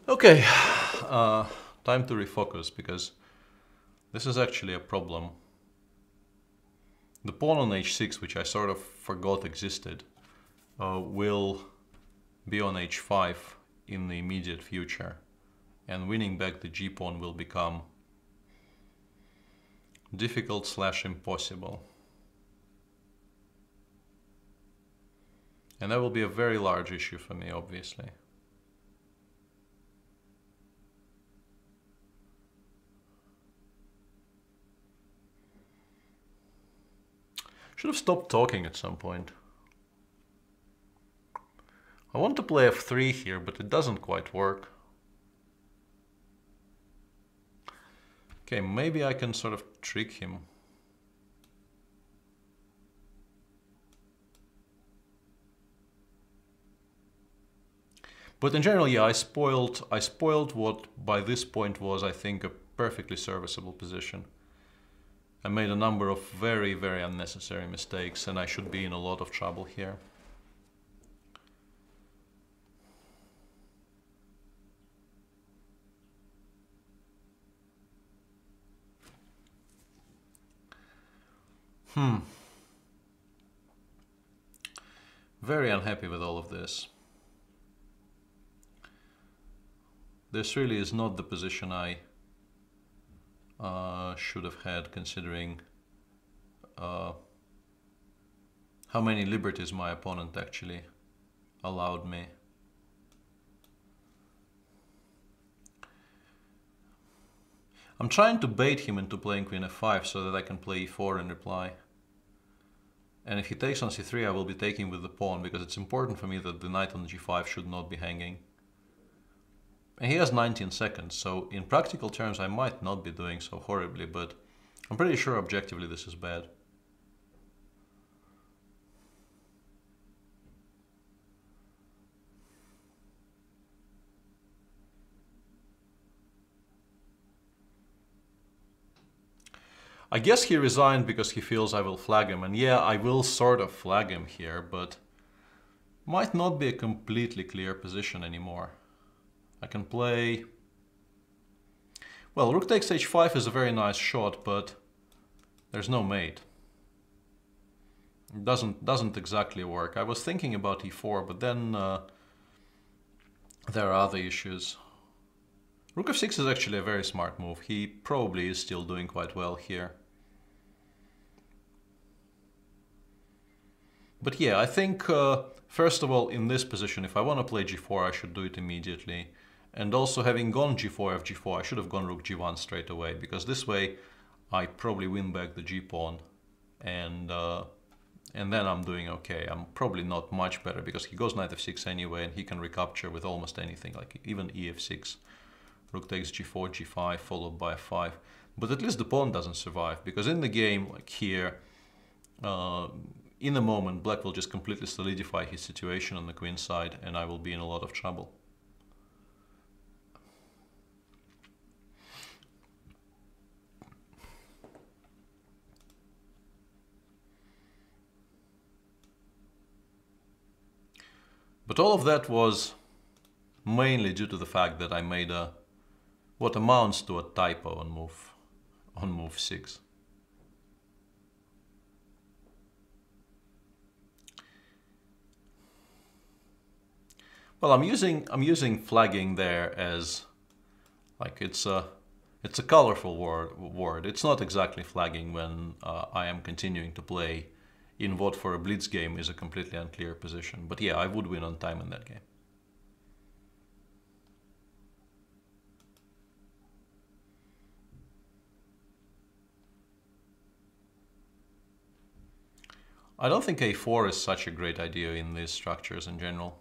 Speaker 1: Okay, time to refocus, because this is actually a problem. The pawn on h6, which I sort of forgot existed, will be on h5 in the immediate future. And winning back the g-pawn will become difficult / impossible. And that will be a very large issue for me, obviously. Should have stopped talking at some point. I want to play f3 here, but it doesn't quite work. Okay, maybe I can sort of trick him. But in general, yeah, I spoiled what by this point was, I think, a perfectly serviceable position. I made a number of very, very unnecessary mistakes, and I should be in a lot of trouble here. Very unhappy with all of this. This really is not the position I should have had, considering how many liberties my opponent actually allowed me. I'm trying to bait him into playing queen f5 so that I can play e4 in reply. And if he takes on c3, I will be taking with the pawn, because it's important for me that the knight on g5 should not be hanging. And he has 19 seconds, so in practical terms I might not be doing so horribly, but I'm pretty sure objectively this is bad. I guess he resigned because he feels I will flag him, and yeah, I will sort of flag him here, but might not be a completely clear position anymore. I can play... Well, rook takes h5 is a very nice shot, but there's no mate. It doesn't exactly work. I was thinking about e4, but then there are other issues. Rook f6 is actually a very smart move. He probably is still doing quite well here. But yeah, I think first of all in this position, if I want to play g4, I should do it immediately. And also having gone g4, fg4, I should have gone rook g1 straight away, because this way I probably win back the g-pawn, and then I'm doing okay. I'm probably not much better, because he goes knight f6 anyway, and he can recapture with almost anything, like even ef6. Rook takes g4, g5, followed by f5. But at least the pawn doesn't survive, because in the game, like here, in a moment, black will just completely solidify his situation on the queen side, and I will be in a lot of trouble. But all of that was mainly due to the fact that I made what amounts to a typo on move 6. Well, I'm using flagging there as like it's a colorful word. It's not exactly flagging when I am continuing to play in what for a blitz game is a completely unclear position. But yeah, I would win on time in that game. I don't think a4 is such a great idea in these structures in general,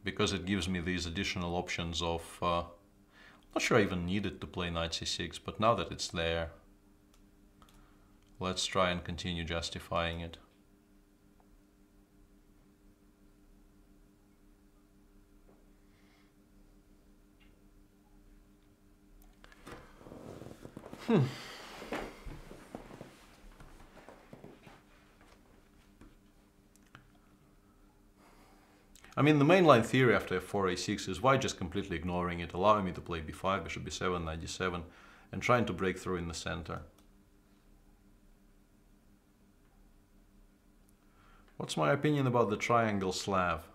Speaker 1: because it gives me these additional options of... I'm not sure I even needed to play knight c6, but now that it's there, let's try and continue justifying it. I mean, the mainline theory after f4, a6 is why just completely ignoring it, allowing me to play b5, bishop b7, knight d7, and trying to break through in the center. What's my opinion about the triangle Slav?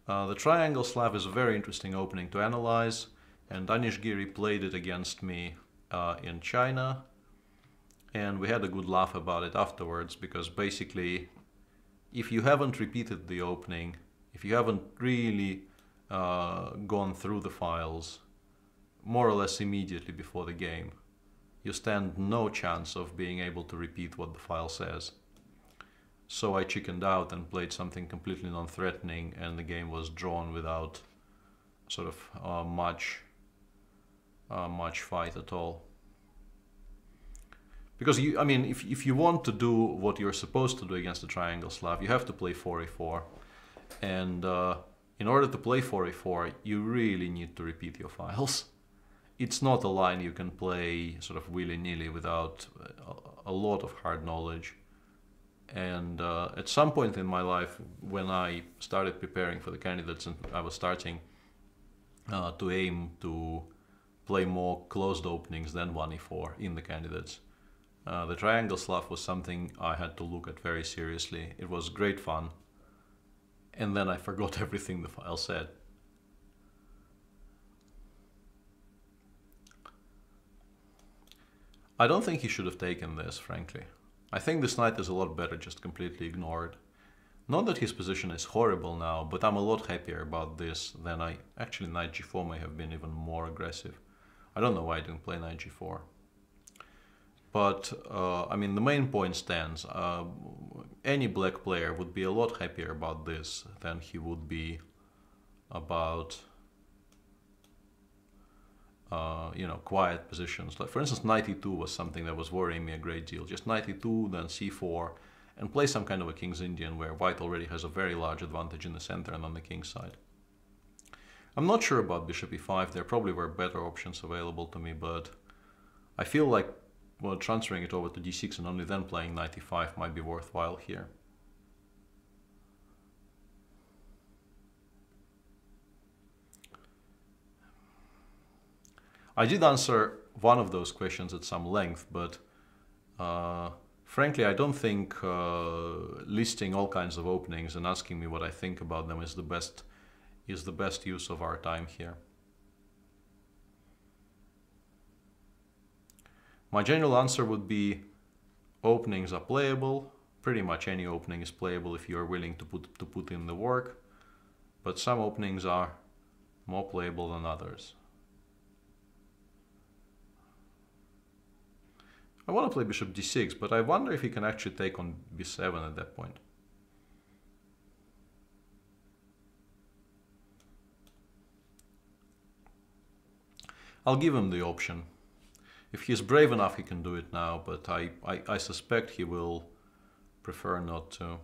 Speaker 1: The triangle Slav is a very interesting opening to analyze, and Anish Giri played it against me in China, and we had a good laugh about it afterwards, because basically, if you haven't repeated the opening, if you haven't really gone through the files more or less immediately before the game, you stand no chance of being able to repeat what the file says. So I chickened out and played something completely non-threatening, and the game was drawn without sort of much fight at all. Because I mean, if you want to do what you're supposed to do against the triangle Slav, you have to play 4a4. And in order to play 4a4, you really need to repeat your files. It's not a line you can play sort of willy-nilly without a lot of hard knowledge. And at some point in my life, when I started preparing for the candidates and I was starting to aim to play more closed openings than 1e4 in the candidates, the triangle Slav was something I had to look at very seriously. It was great fun. And then I forgot everything the file said. I don't think he should have taken this, frankly. I think this knight is a lot better just completely ignored. Not that his position is horrible now, but I'm a lot happier about this than actually knight g4 may have been even more aggressive. I don't know why I didn't play knight g4. But, I mean, the main point stands. Any black player would be a lot happier about this than he would be about, you know, quiet positions. Like, for instance, knight e2 was something that was worrying me a great deal. Just knight e2, then c4, and play some kind of a King's Indian where white already has a very large advantage in the center and on the king's side. I'm not sure about bishop e5. There probably were better options available to me, but I feel like, well, transferring it over to d6 and only then playing knight e5 might be worthwhile here. I did answer one of those questions at some length, but frankly, I don't think listing all kinds of openings and asking me what I think about them is the best is the best use of our time here. My general answer would be openings are playable. Pretty much any opening is playable if you're willing to put in the work, but some openings are more playable than others. I want to play bishop d6, but I wonder if he can actually take on b7 at that point. I'll give him the option. If he's brave enough, he can do it now, but I suspect he will prefer not to.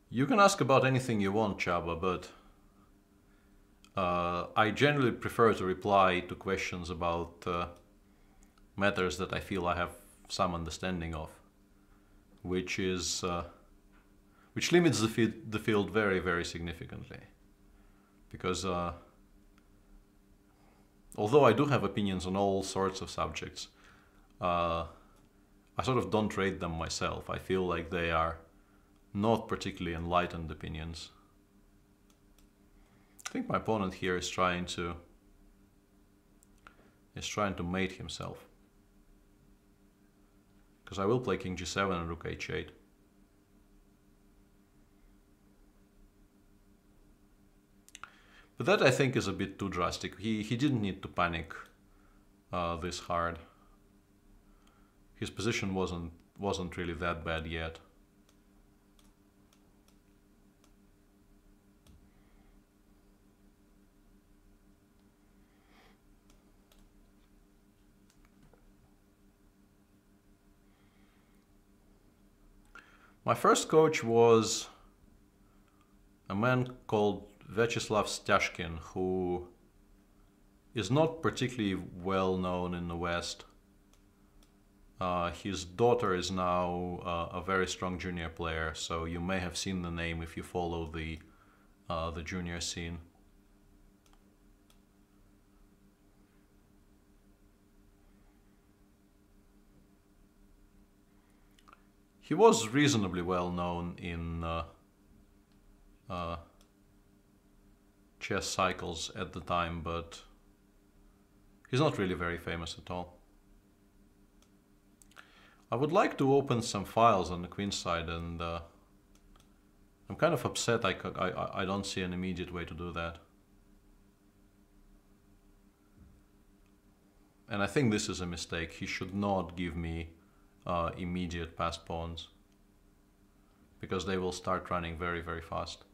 Speaker 1: You can ask about anything you want, Chaba, but I generally prefer to reply to questions about matters that I feel I have some understanding of, which limits the field very, very significantly. Because although I do have opinions on all sorts of subjects, I sort of don't rate them myself. I feel like they are not particularly enlightened opinions. I think my opponent here is trying to mate himself. Because I will play king g7 and rook h8. But that I think is a bit too drastic. He didn't need to panic this hard. His position wasn't really that bad yet. My first coach was a man called Vyacheslav Stashkin, who is not particularly well known in the West. His daughter is now a very strong junior player, so you may have seen the name if you follow the junior scene. He was reasonably well known in chess cycles at the time, but he's not really very famous at all. I would like to open some files on the queen side, and I'm kind of upset I don't see an immediate way to do that. And I think this is a mistake. He should not give me immediate passed pawns, because they will start running very, very fast.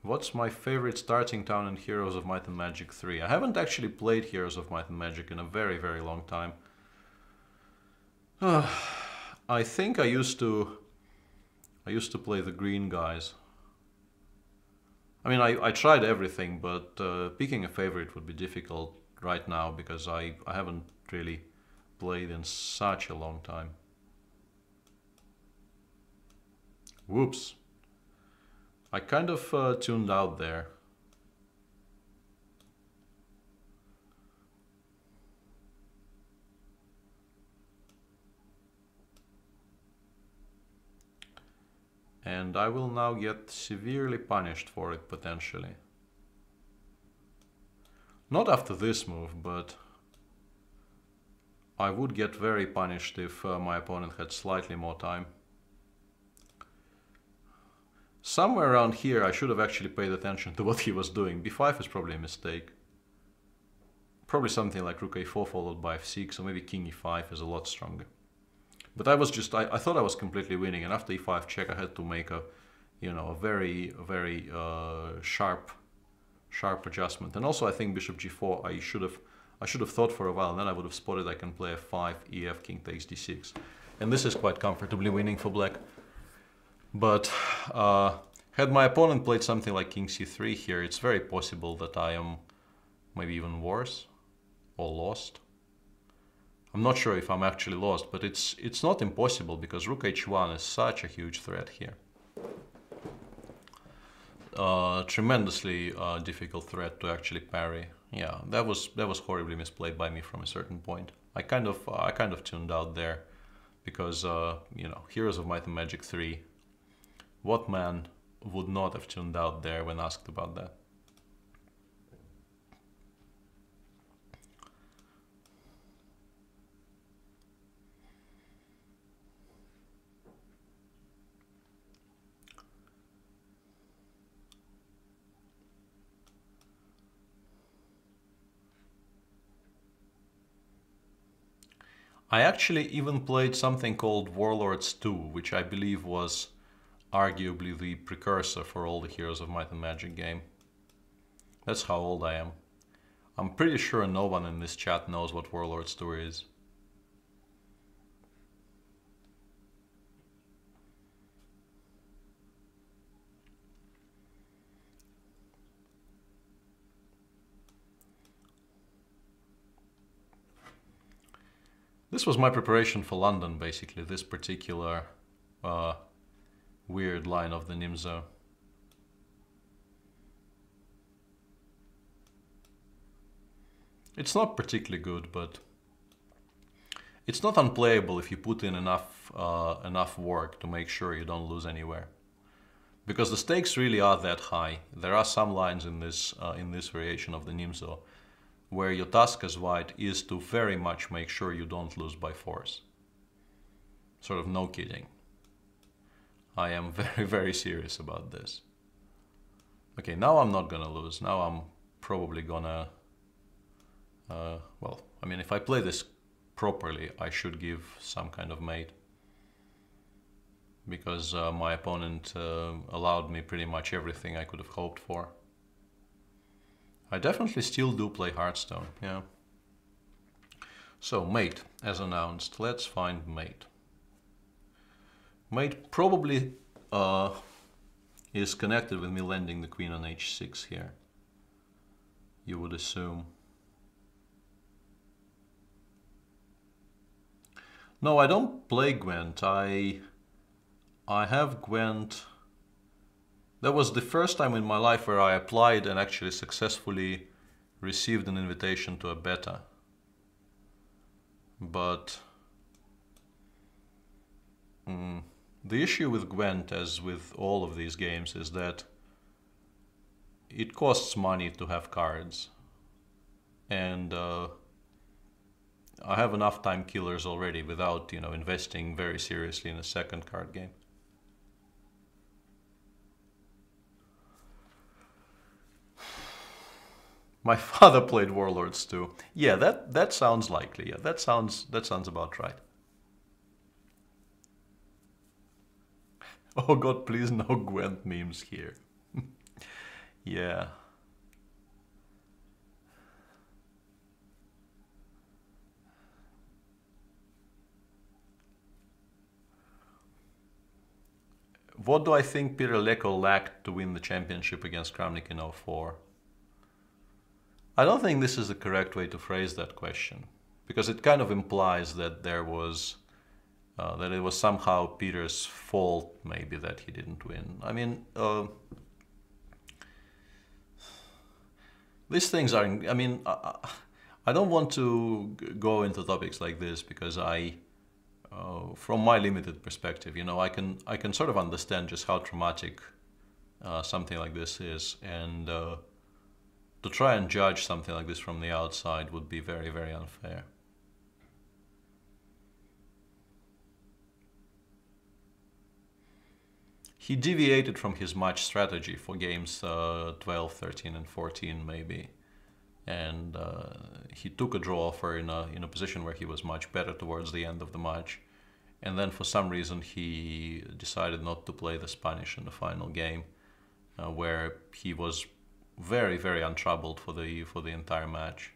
Speaker 1: What's my favorite starting town in Heroes of Might and Magic 3? I haven't actually played Heroes of Might and Magic in a very, very long time. I think I used to play the green guys. I mean, I tried everything, but picking a favorite would be difficult right now because I haven't really played in such a long time. Whoops. I kind of tuned out there. And I will now get severely punished for it, potentially. Not after this move, but I would get very punished if my opponent had slightly more time. Somewhere around here I should have actually paid attention to what he was doing. b5 is probably a mistake. Probably something like rook a4 followed by f6, or maybe king e5 is a lot stronger. But I was just, I thought I was completely winning, and after e5 check I had to make a, you know, a very sharp adjustment. And also I think bishop g4 I should have thought for a while, and then I would have spotted I can play f5, ef, king takes d6. And this is quite comfortably winning for black. But had my opponent played something like king c3 here, it's very possible that I am maybe even worse or lost. I'm not sure if I'm actually lost, but it's not impossible because rook h1 is such a huge threat here. tremendously difficult threat to actually parry. Yeah, that was horribly misplayed by me from a certain point. I kind of tuned out there because you know, Heroes of Might and Magic 3. What man would not have tuned out there when asked about that? I actually even played something called Warlords 2, which I believe was arguably the precursor for all the Heroes of Might and Magic game. That's how old I am. I'm pretty sure no one in this chat knows what Warlords 2 is. This was my preparation for London, basically, this particular weird line of the Nimzo. It's not particularly good, but it's not unplayable if you put in enough work to make sure you don't lose anywhere. Because the stakes really are that high. There are some lines in this variation of the Nimzo where your task as white is to very much make sure you don't lose by force. Sort of no kidding. I am very, very serious about this. Okay, now I'm not gonna lose. Now I'm probably gonna... well, I mean, if I play this properly, I should give some kind of mate. Because my opponent allowed me pretty much everything I could have hoped for. I definitely still do play Hearthstone, yeah. So, mate, as announced. Let's find mate. Mate probably is connected with me landing the queen on h6 here. You would assume. No, I don't play Gwent. I have Gwent. That was the first time in my life where I applied and actually successfully received an invitation to a beta. But the issue with Gwent, as with all of these games, is that it costs money to have cards. And I have enough time killers already without, you know, investing very seriously in a second card game. My father played Warlords too. Yeah, that sounds likely. Yeah, that sounds about right. Oh God, please no Gwent memes here. Yeah. What do I think Peter Leko lacked to win the championship against Kramnik in 04? I don't think this is the correct way to phrase that question, because it kind of implies that there was that it was somehow Peter's fault, maybe, that he didn't win. I mean, these things are. I mean, I don't want to go into topics like this because from my limited perspective, you know, I can sort of understand just how traumatic something like this is, and to try and judge something like this from the outside would be very, very unfair. He deviated from his match strategy for games 12, 13 and 14 maybe. And he took a draw offer in a position where he was much better towards the end of the match. And then for some reason he decided not to play the Spanish in the final game, where he was very, very untroubled for the entire match.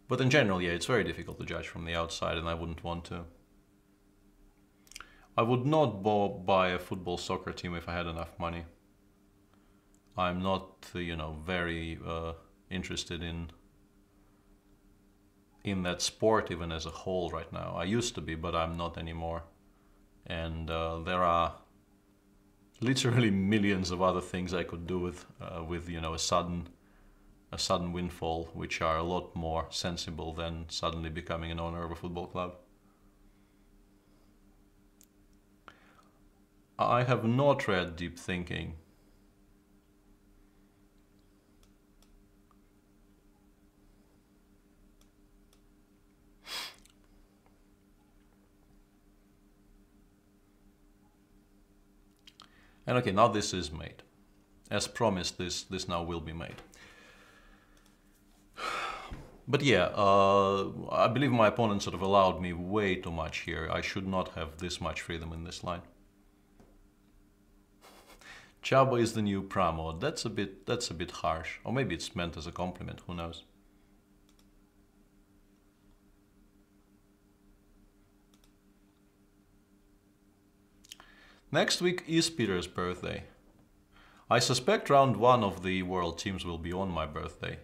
Speaker 1: But in general, yeah, it's very difficult to judge from the outside, and I wouldn't want to. I would not buy a football soccer team if I had enough money. I'm not, you know, very interested in that sport even as a whole right now. I used to be, but I'm not anymore. And there are literally millions of other things I could do with you know, a sudden windfall, which are a lot more sensible than suddenly becoming an owner of a football club. I have not read Deep Thinking. And okay, now this is made. As promised, this now will be made. But yeah, I believe my opponent sort of allowed me way too much here. I should not have this much freedom in this line. Chaba is the new Pramo. That's a bit harsh. Or maybe it's meant as a compliment, who knows. Next week is Peter's birthday. I suspect round 1 of the World Teams will be on my birthday.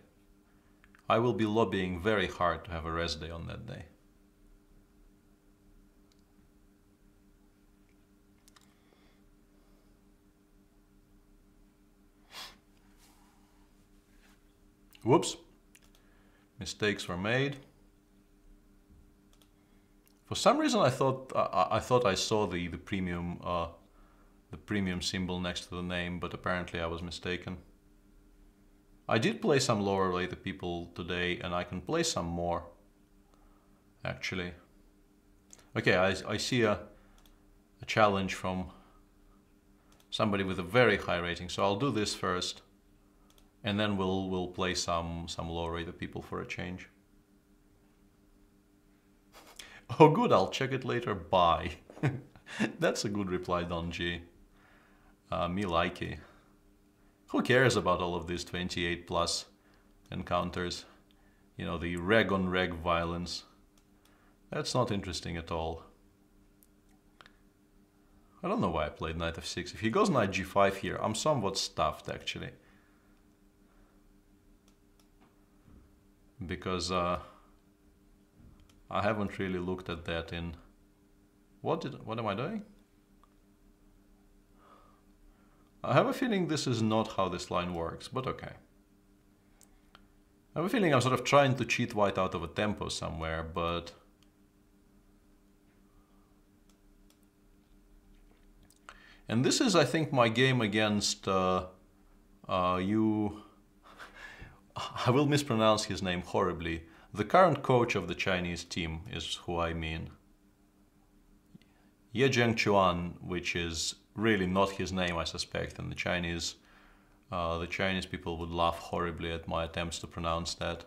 Speaker 1: I will be lobbying very hard to have a rest day on that day. Whoops. Mistakes were made. For some reason I thought I saw the premium symbol next to the name, but apparently I was mistaken. I did play some lower later people today, and I can play some more, actually. Okay, I see a challenge from somebody with a very high rating, so I'll do this first, and then we'll play some lower rated people for a change. Oh good, I'll check it later, bye. That's a good reply, Don G. Me likey. Who cares about all of these 28 plus encounters? You know, the reg on reg violence. That's not interesting at all. I don't know why I played knight f6. If he goes knight g5 here, I'm somewhat stuffed actually. Because I haven't really looked at that in... What am I doing? I have a feeling this is not how this line works, but okay. I have a feeling I'm sort of trying to cheat white out of a tempo somewhere, but... And this is, I think, my game against you... I will mispronounce his name horribly. The current coach of the Chinese team is who I mean. Ye Zhengchuan, which is really not his name, I suspect, and the Chinese people would laugh horribly at my attempts to pronounce that.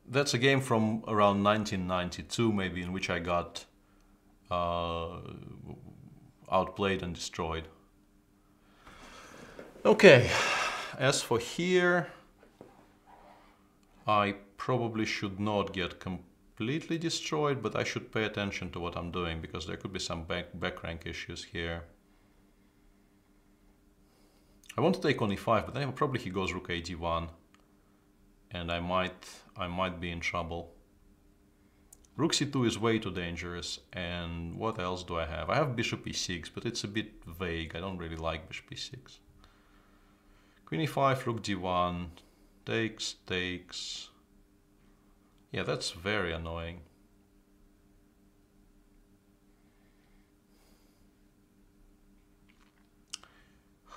Speaker 1: That's a game from around 1992, maybe, in which I got outplayed and destroyed. Okay, as for here, I probably should not get completely destroyed, but I should pay attention to what I'm doing, because there could be some back rank issues here. I want to take on e5, but then probably he goes rook a d1, and I might be in trouble. Rook c2 is way too dangerous, and what else do I have? I have bishop e6, but it's a bit vague. I don't really like bishop e6. Queen e5, rook d1, takes, takes. Yeah, that's very annoying.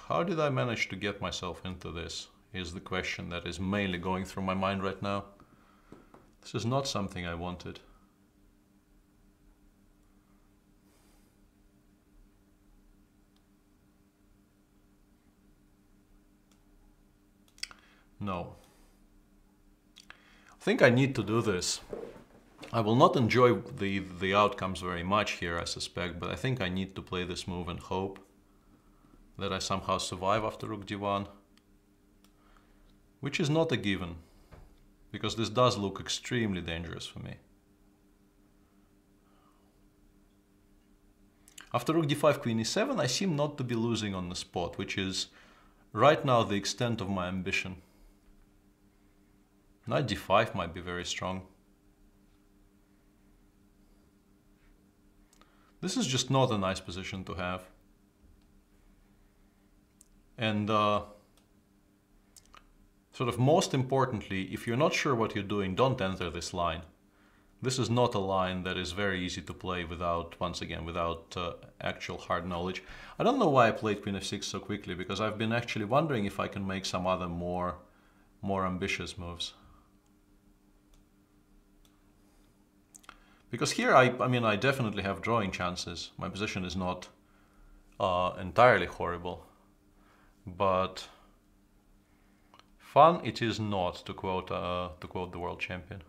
Speaker 1: How did I manage to get myself into this? Is the question that is mainly going through my mind right now. This is not something I wanted. No. I think I need to do this. I will not enjoy the outcomes very much here, I suspect, but I think I need to play this move and hope that I somehow survive after rook d1. Which is not a given, because this does look extremely dangerous for me. After rook d5, queen e7, I seem not to be losing on the spot, which is right now the extent of my ambition. Knight d5 might be very strong. This is just not a nice position to have. And sort of most importantly, if you're not sure what you're doing, don't enter this line. This is not a line that is very easy to play without, once again, without actual hard knowledge. I don't know why I played Queen f6 so quickly, because I've been actually wondering if I can make some other more ambitious moves. Because here, I mean, I definitely have drawing chances. My position is not entirely horrible, but fun it is not, to quote the world champion.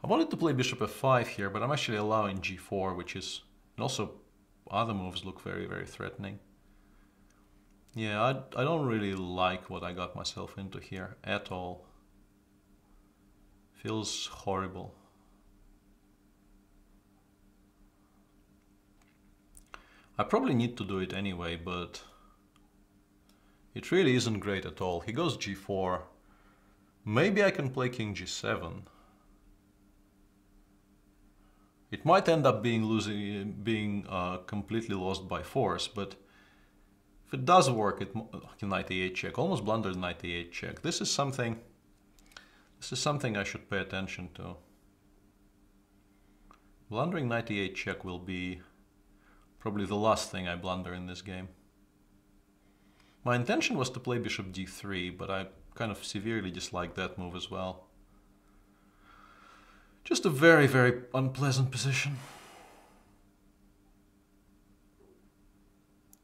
Speaker 1: I wanted to play bishop f5 here, but I'm actually allowing g4, which is, and also other moves look very, very threatening. Yeah, I don't really like what I got myself into here at all. Feels horrible. I probably need to do it anyway, but it really isn't great at all. He goes g4. Maybe I can play king g7. It might end up being completely lost by force, but if it does work, knight e8 check, almost blundered knight e8 check. This is something I should pay attention to. Blundering knight e8 check will be probably the last thing I blunder in this game. My intention was to play bishop d3, but I kind of severely dislike that move as well. Just a very, very unpleasant position.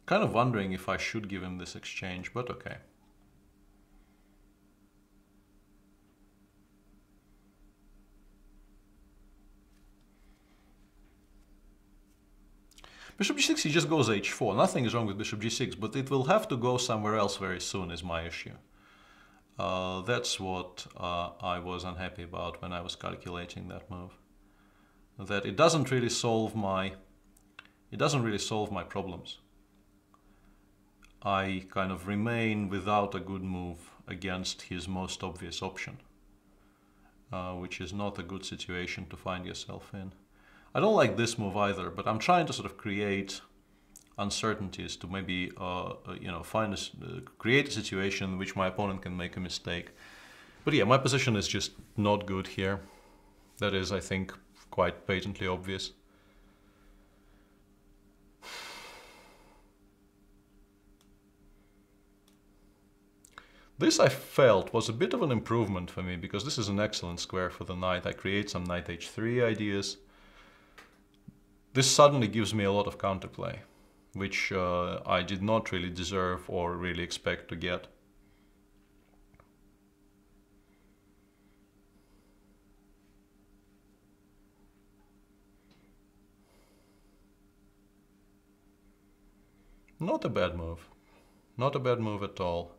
Speaker 1: Kind of wondering if I should give him this exchange, but okay. Bishop g6, he just goes h4. Nothing is wrong with bishop g6, but it will have to go somewhere else very soon is my issue. That's what I was unhappy about when I was calculating that move. That it doesn't really solve my problems. I kind of remain without a good move against his most obvious option, which is not a good situation to find yourself in. I don't like this move either, but I'm trying to sort of create uncertainties to maybe create a situation in which my opponent can make a mistake. But yeah, my position is just not good here. That is, I think, quite patently obvious. This I felt was a bit of an improvement for me, because this is an excellent square for the knight. I create some knight h3 ideas. This suddenly gives me a lot of counterplay, which I did not really deserve or really expect to get. Not a bad move. Not a bad move at all.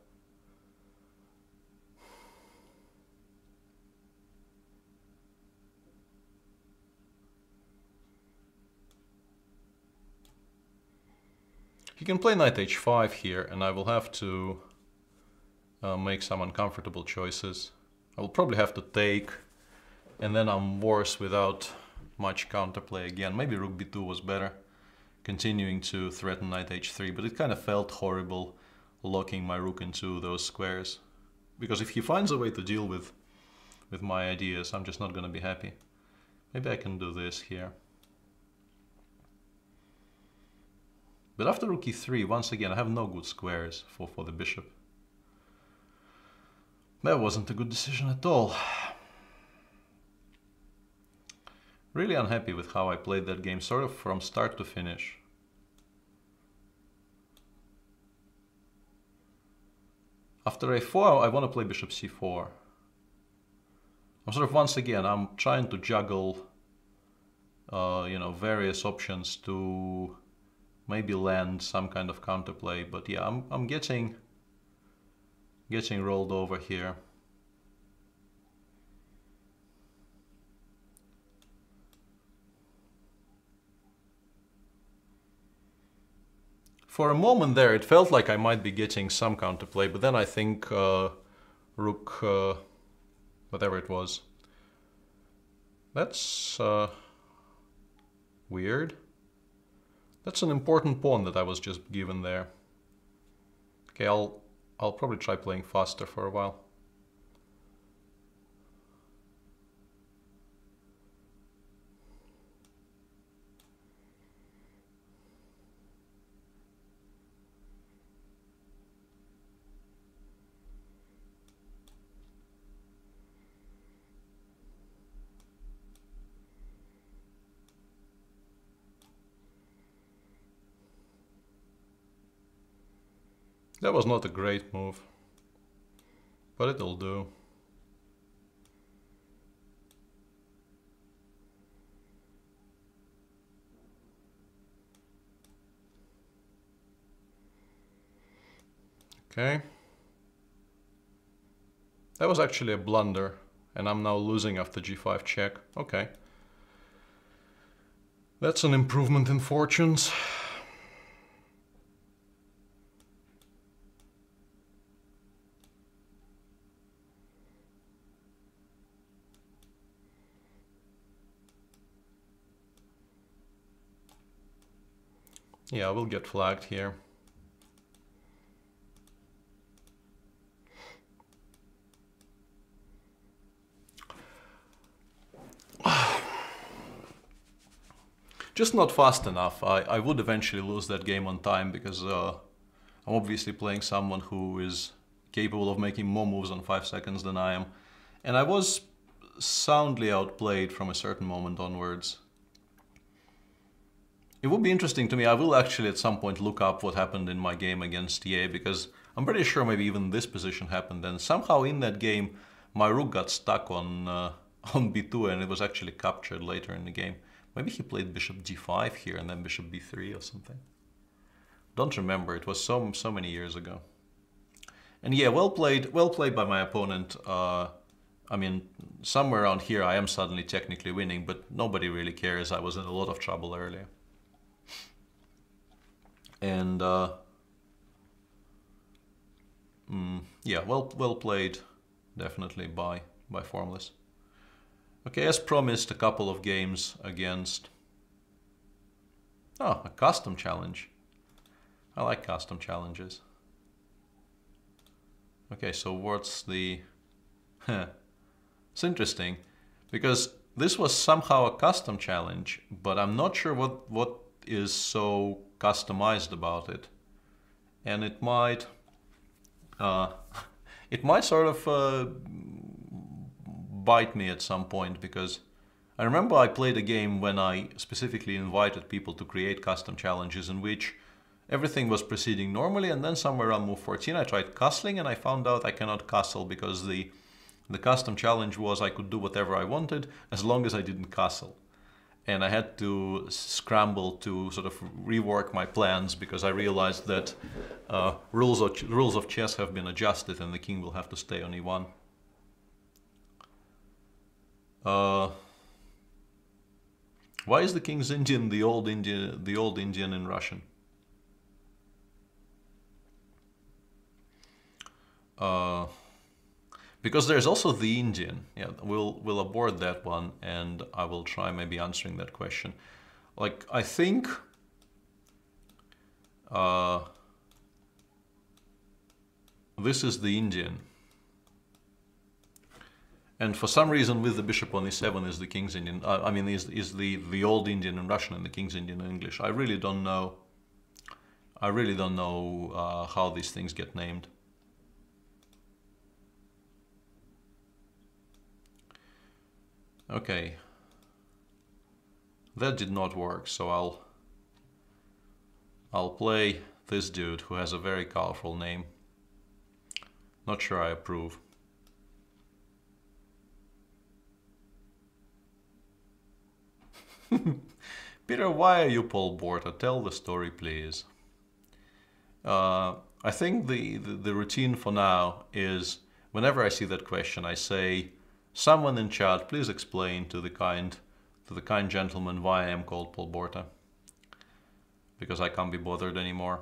Speaker 1: He can play knight h5 here, and I will have to make some uncomfortable choices. I will probably have to take, and then I'm worse without much counterplay again. Maybe rook b2 was better, continuing to threaten knight h3, but it kind of felt horrible locking my rook into those squares. Because if he finds a way to deal with my ideas, I'm just not going to be happy. Maybe I can do this here. But after rook e3, once again, I have no good squares for the bishop. That wasn't a good decision at all. Really unhappy with how I played that game, sort of from start to finish. After a4, I want to play bishop c4. I'm sort of, once again, I'm trying to juggle you know, various options to maybe land some kind of counterplay. But yeah, I'm getting rolled over here. For a moment there, it felt like I might be getting some counterplay, but then I think rook, whatever it was. That's weird. That's an important pawn that I was just given there. Okay, I'll probably try playing faster for a while. That was not a great move, but it'll do. Okay. That was actually a blunder, and I'm now losing after g5 check. Okay. That's an improvement in fortunes. Yeah, we'll get flagged here. Just not fast enough. I would eventually lose that game on time because I'm obviously playing someone who is capable of making more moves on 5 seconds than I am. And I was soundly outplayed from a certain moment onwards. It would be interesting to me. I will actually at some point look up what happened in my game against TA, because I'm pretty sure maybe even this position happened, and somehow in that game my rook got stuck on on b2 and it was actually captured later in the game. Maybe he played bishop g5 here and then bishop b3 or something. Don't remember, it was so many years ago. And yeah, well played by my opponent. I mean, somewhere around here I am suddenly technically winning, but nobody really cares. I was in a lot of trouble earlier. And yeah, well played, definitely by Formless. Okay, as promised, a couple of games against... Oh, a custom challenge. I like custom challenges. Okay, so what's the... It's interesting, because this was somehow a custom challenge, but I'm not sure what is so customized about it. And it might sort of bite me at some point, because I remember I played a game when I specifically invited people to create custom challenges in which everything was proceeding normally, and then somewhere around move 14 I tried castling and I found out I cannot castle because the custom challenge was I could do whatever I wanted as long as I didn't castle. And I had to scramble to sort of rework my plans because I realized that rules of chess have been adjusted and the king will have to stay on e1. Why is the King's Indian the old Indian in Russian? Because there's also the Indian. Yeah, we'll abort that one, and I will try maybe answering that question. Like, I think this is the Indian. And for some reason, with the bishop on e7 is the King's Indian. I mean, is the old Indian in Russian and the King's Indian in English. I really don't know. I really don't know how these things get named. Okay, that did not work, so I'll play this dude who has a very colorful name. Not sure I approve. Peter, why are you Paul Borta? Tell the story, please. I think the routine for now is whenever I see that question, I say, someone in chat, please explain to the kind gentleman why I am called Paul Borta. Because I can't be bothered anymore.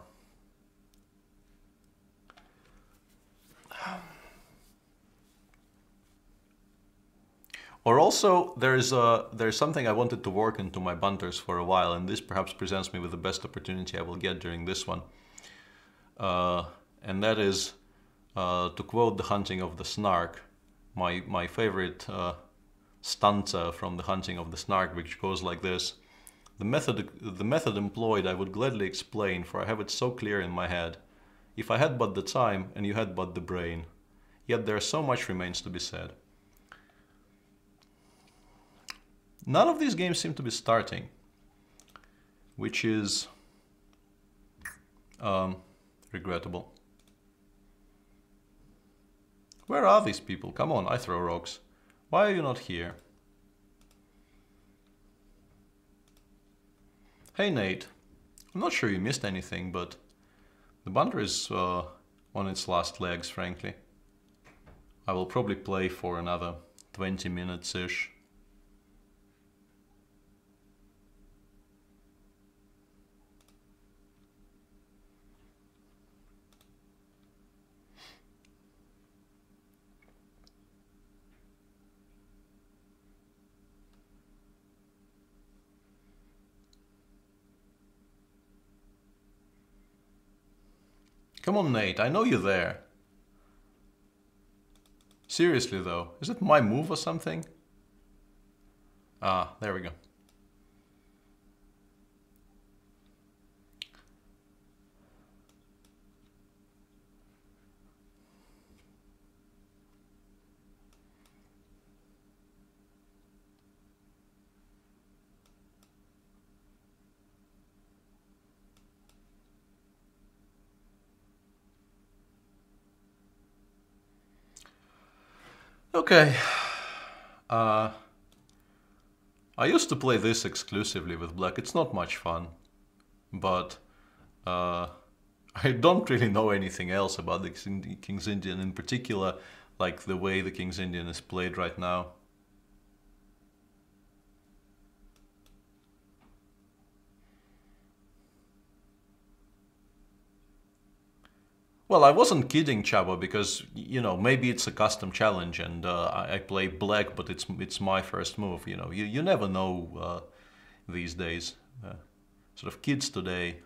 Speaker 1: Or also, there's something I wanted to work into my bunters for a while, and this perhaps presents me with the best opportunity I will get during this one. And that is, to quote The Hunting of the Snark, my favorite stanza from The Hunting of the Snark, which goes like this. The method employed I would gladly explain, for I have it so clear in my head. If I had but the time, and you had but the brain. Yet there so much remains to be said. None of these games seem to be starting, which is regrettable. Where are these people? Come on, I throw rocks. Why are you not here? Hey Nate, I'm not sure you missed anything, but the banter is on its last legs, frankly. I will probably play for another 20 minutes-ish. Come on, Nate, I know you're there. Seriously though, is it my move or something? Ah, there we go. Okay. I used to play this exclusively with black. It's not much fun, but I don't really know anything else about the King's Indian, in particular, like the way the King's Indian is played right now. Well, I wasn't kidding, Chavo, because, you know, maybe it's a custom challenge and I play black, but it's my first move, you know. You never know these days. Sort of kids today,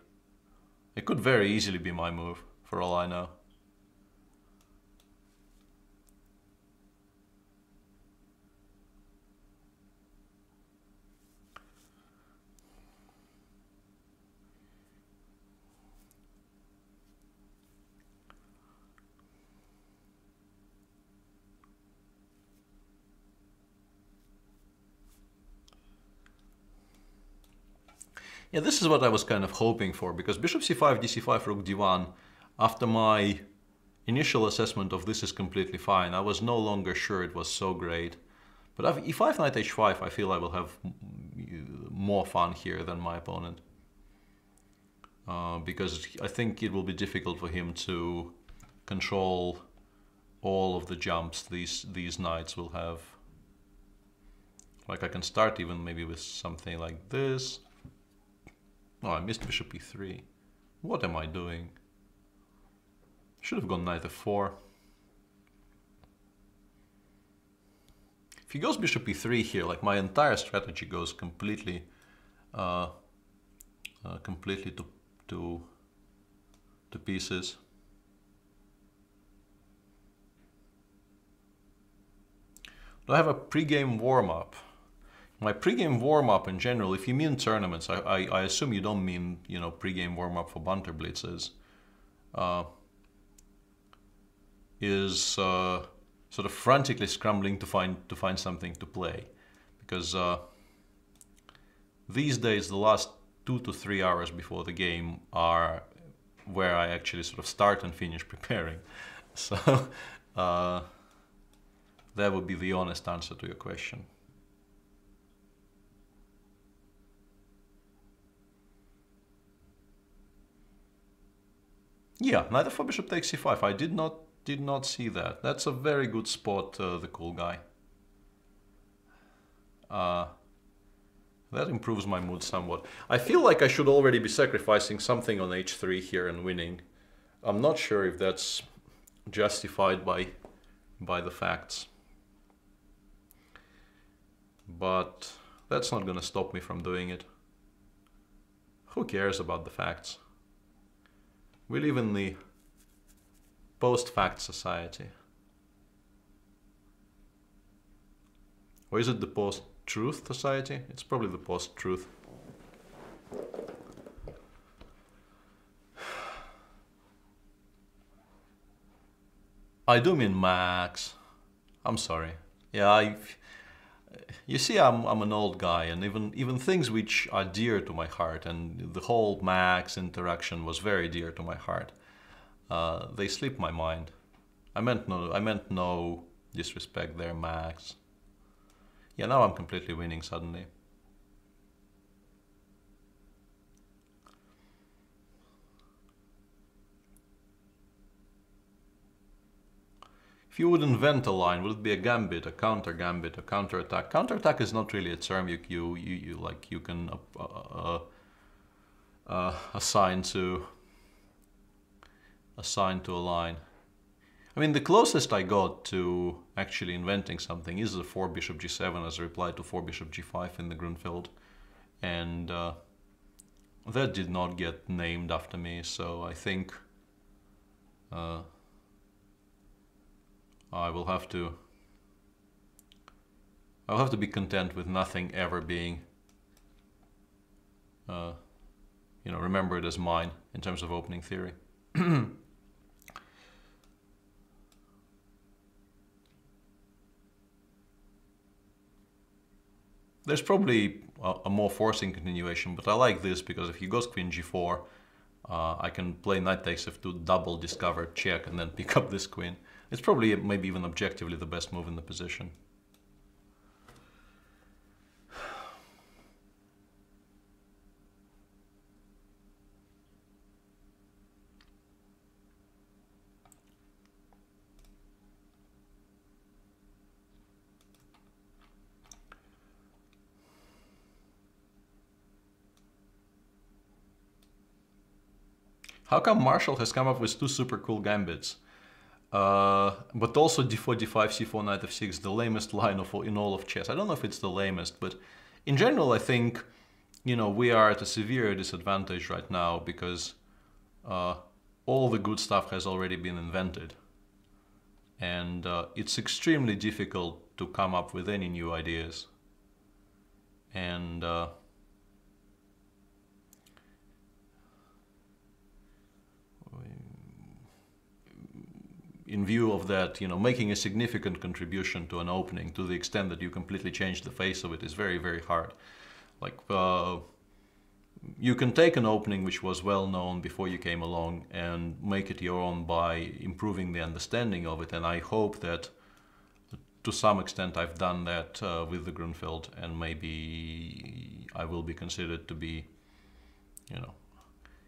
Speaker 1: it could very easily be my move, for all I know. Yeah, this is what I was kind of hoping for, because bishop c5, dc5, rook d1, after my initial assessment of this is completely fine, I was no longer sure it was so great. But e5, knight h5, I feel I will have more fun here than my opponent. Because I think it will be difficult for him to control all of the jumps these knights will have. Like I can start even maybe with something like this. Oh, I missed bishop e3. What am I doing? Should have gone knight f4. If he goes bishop e3 here, like my entire strategy goes completely, completely to pieces. Do I have a pre-game warm-up? My pre-game warm-up in general, if you mean tournaments, I assume you don't mean, you know, pre-game warm-up for Banter Blitzes, is sort of frantically scrambling to find something to play, because these days the last 2 to 3 hours before the game are where I actually sort of start and finish preparing. So that would be the honest answer to your question. Yeah, knight f4 bishop takes c5. I did not see that. That's a very good spot, the cool guy. That improves my mood somewhat. I feel like I should already be sacrificing something on h3 here and winning. I'm not sure if that's justified by the facts. But that's not gonna stop me from doing it. Who cares about the facts? We live in the post-fact society. Or is it the post-truth society? It's probably the post-truth. I do mean Max. I'm sorry. Yeah, you see, I'm an old guy, and even things which are dear to my heart, and the whole Max interaction was very dear to my heart. They slip my mind. I meant no disrespect there, Max. Yeah, now I'm completely winning suddenly. If you would invent a line, would it be a gambit, a counter gambit, a counter attack? Counter attack is not really a term you can assign to a line. I mean, the closest I got to actually inventing something is the 4 bishop g7 as a reply to 4 bishop g5 in the Grunfeld, and that did not get named after me. So I think I'll have to be content with nothing ever being remembered as mine in terms of opening theory. There's probably a more forcing continuation, but I like this because if he goes queen g4, I can play knight takes f2, double discover, check, and then pick up this queen. It's probably maybe even objectively the best move in the position. How come Marshall has come up with two super cool gambits? But also d4, d5, c4, knight f6, the lamest line in all of chess. I don't know if it's the lamest, but in general I think, we are at a severe disadvantage right now because all the good stuff has already been invented. And it's extremely difficult to come up with any new ideas. And in view of that, making a significant contribution to an opening to the extent that you completely change the face of it is very, very hard. Like, you can take an opening which was well known before you came along and make it your own by improving the understanding of it. And I hope that to some extent I've done that with the Grunfeld, and maybe I will be considered to be,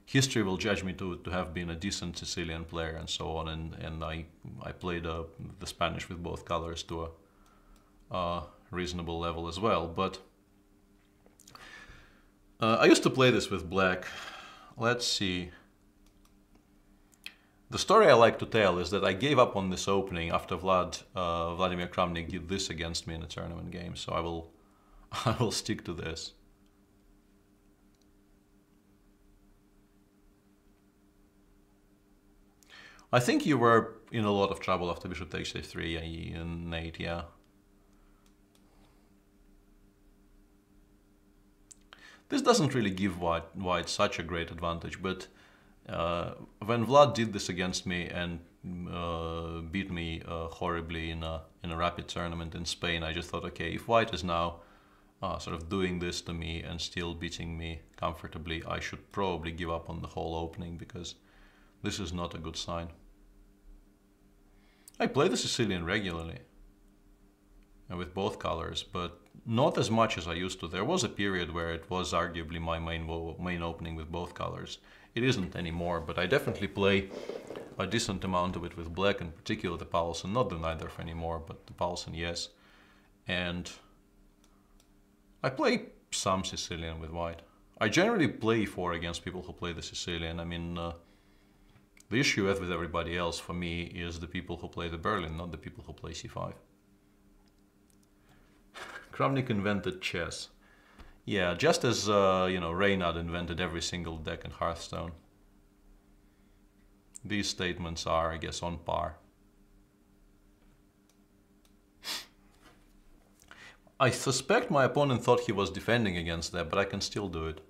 Speaker 1: history will judge me to have been a decent Sicilian player and so on, and I played the Spanish with both colors to a reasonable level as well. But I used to play this with black. Let's see. The story I like to tell is that I gave up on this opening after Vladimir Kramnik did this against me in a tournament game, so I will stick to this. I think you were in a lot of trouble after bishop takes a3 and Nate, yeah. This doesn't really give white such a great advantage, but when Vlad did this against me and beat me horribly in a rapid tournament in Spain, I just thought, okay, if white is now sort of doing this to me and still beating me comfortably, I should probably give up on the whole opening, because this is not a good sign. I play the Sicilian regularly with both colors, but not as much as I used to. There was a period where it was arguably my main opening with both colors, it isn't anymore, but I definitely play a decent amount of it with black, in particular the Paulson, not the Neidorf anymore, but the Paulson, yes. And I play some Sicilian with white. I generally play e4 against people who play the Sicilian. I mean, the issue, as with everybody else, for me, is the people who play the Berlin, not the people who play c5. Kramnik invented chess. Yeah, just as, Reynard invented every single deck in Hearthstone. These statements are, I guess, on par. I suspect my opponent thought he was defending against that, but I can still do it.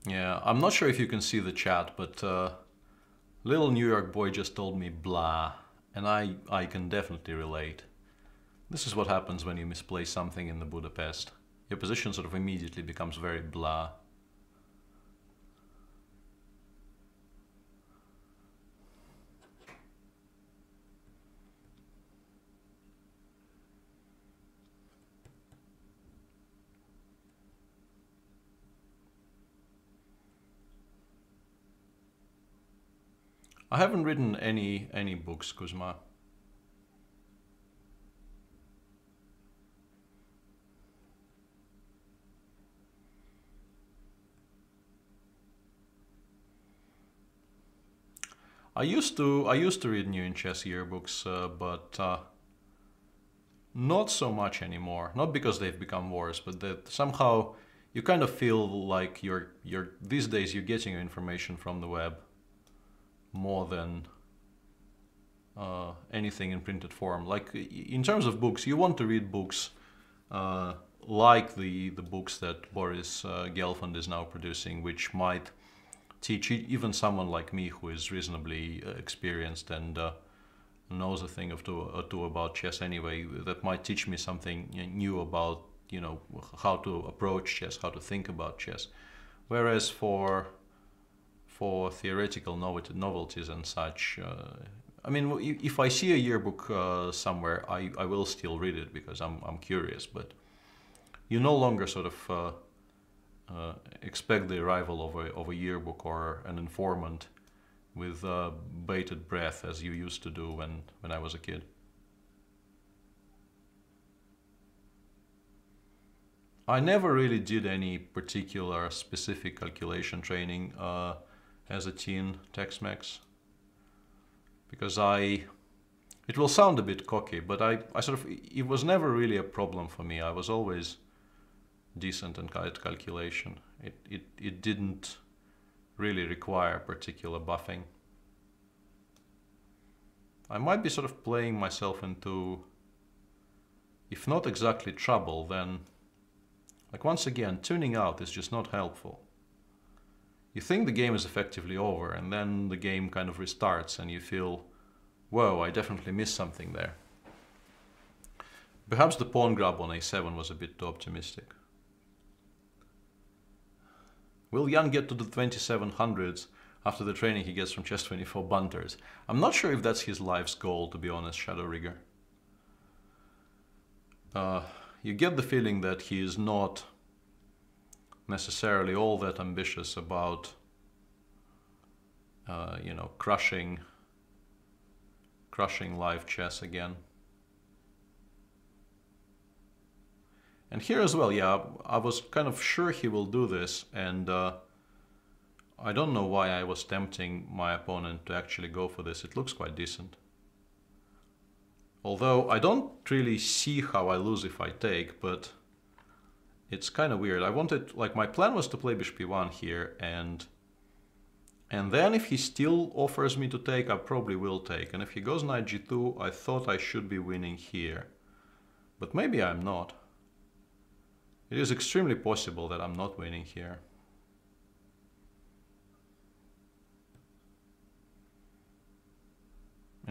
Speaker 1: Yeah, I'm not sure if you can see the chat, but little New York boy just told me blah, and I can definitely relate. This is what happens when you misplace something in the Budapest. Your position sort of immediately becomes very blah. I haven't written any books, Kuzma. I used to read New in Chess yearbooks, but not so much anymore. Not because they've become worse, but that somehow you kind of feel like these days you're getting your information from the web more than anything in printed form. Like in terms of books, you want to read books like the books that Boris Gelfand is now producing, which might teach even someone like me who is reasonably experienced and knows a thing or two about chess anyway, that might teach me something new about, how to approach chess, how to think about chess. Whereas for theoretical novelties and such, I mean, if I see a yearbook somewhere, I will still read it because I'm curious, but you no longer sort of expect the arrival of a yearbook or an informant with bated breath as you used to do when I was a kid. I never really did any particular specific calculation training as a teen, Tex-Mex, because it will sound a bit cocky, but it was never really a problem for me. I was always decent at calculation. It didn't really require particular buffing. I might be sort of playing myself into, if not exactly trouble, then, like, once again, tuning out is just not helpful. You think the game is effectively over, and then the game kind of restarts and you feel, whoa, I definitely missed something there. Perhaps the pawn grab on a7 was a bit too optimistic. Will Jan get to the 2700s after the training he gets from Chess24 Bunters? I'm not sure if that's his life's goal, to be honest, Shadow Rigger. You get the feeling that he is not necessarily all that ambitious about, crushing live chess again. And here as well, yeah, I was kind of sure he will do this, and I don't know why I was tempting my opponent to actually go for this. It looks quite decent. Although I don't really see how I lose if I take, but it's kind of weird. My plan was to play bishop e1 here, and then if he still offers me to take, I probably will take. And if he goes knight g2, I thought I should be winning here. But maybe I'm not. It is extremely possible that I'm not winning here.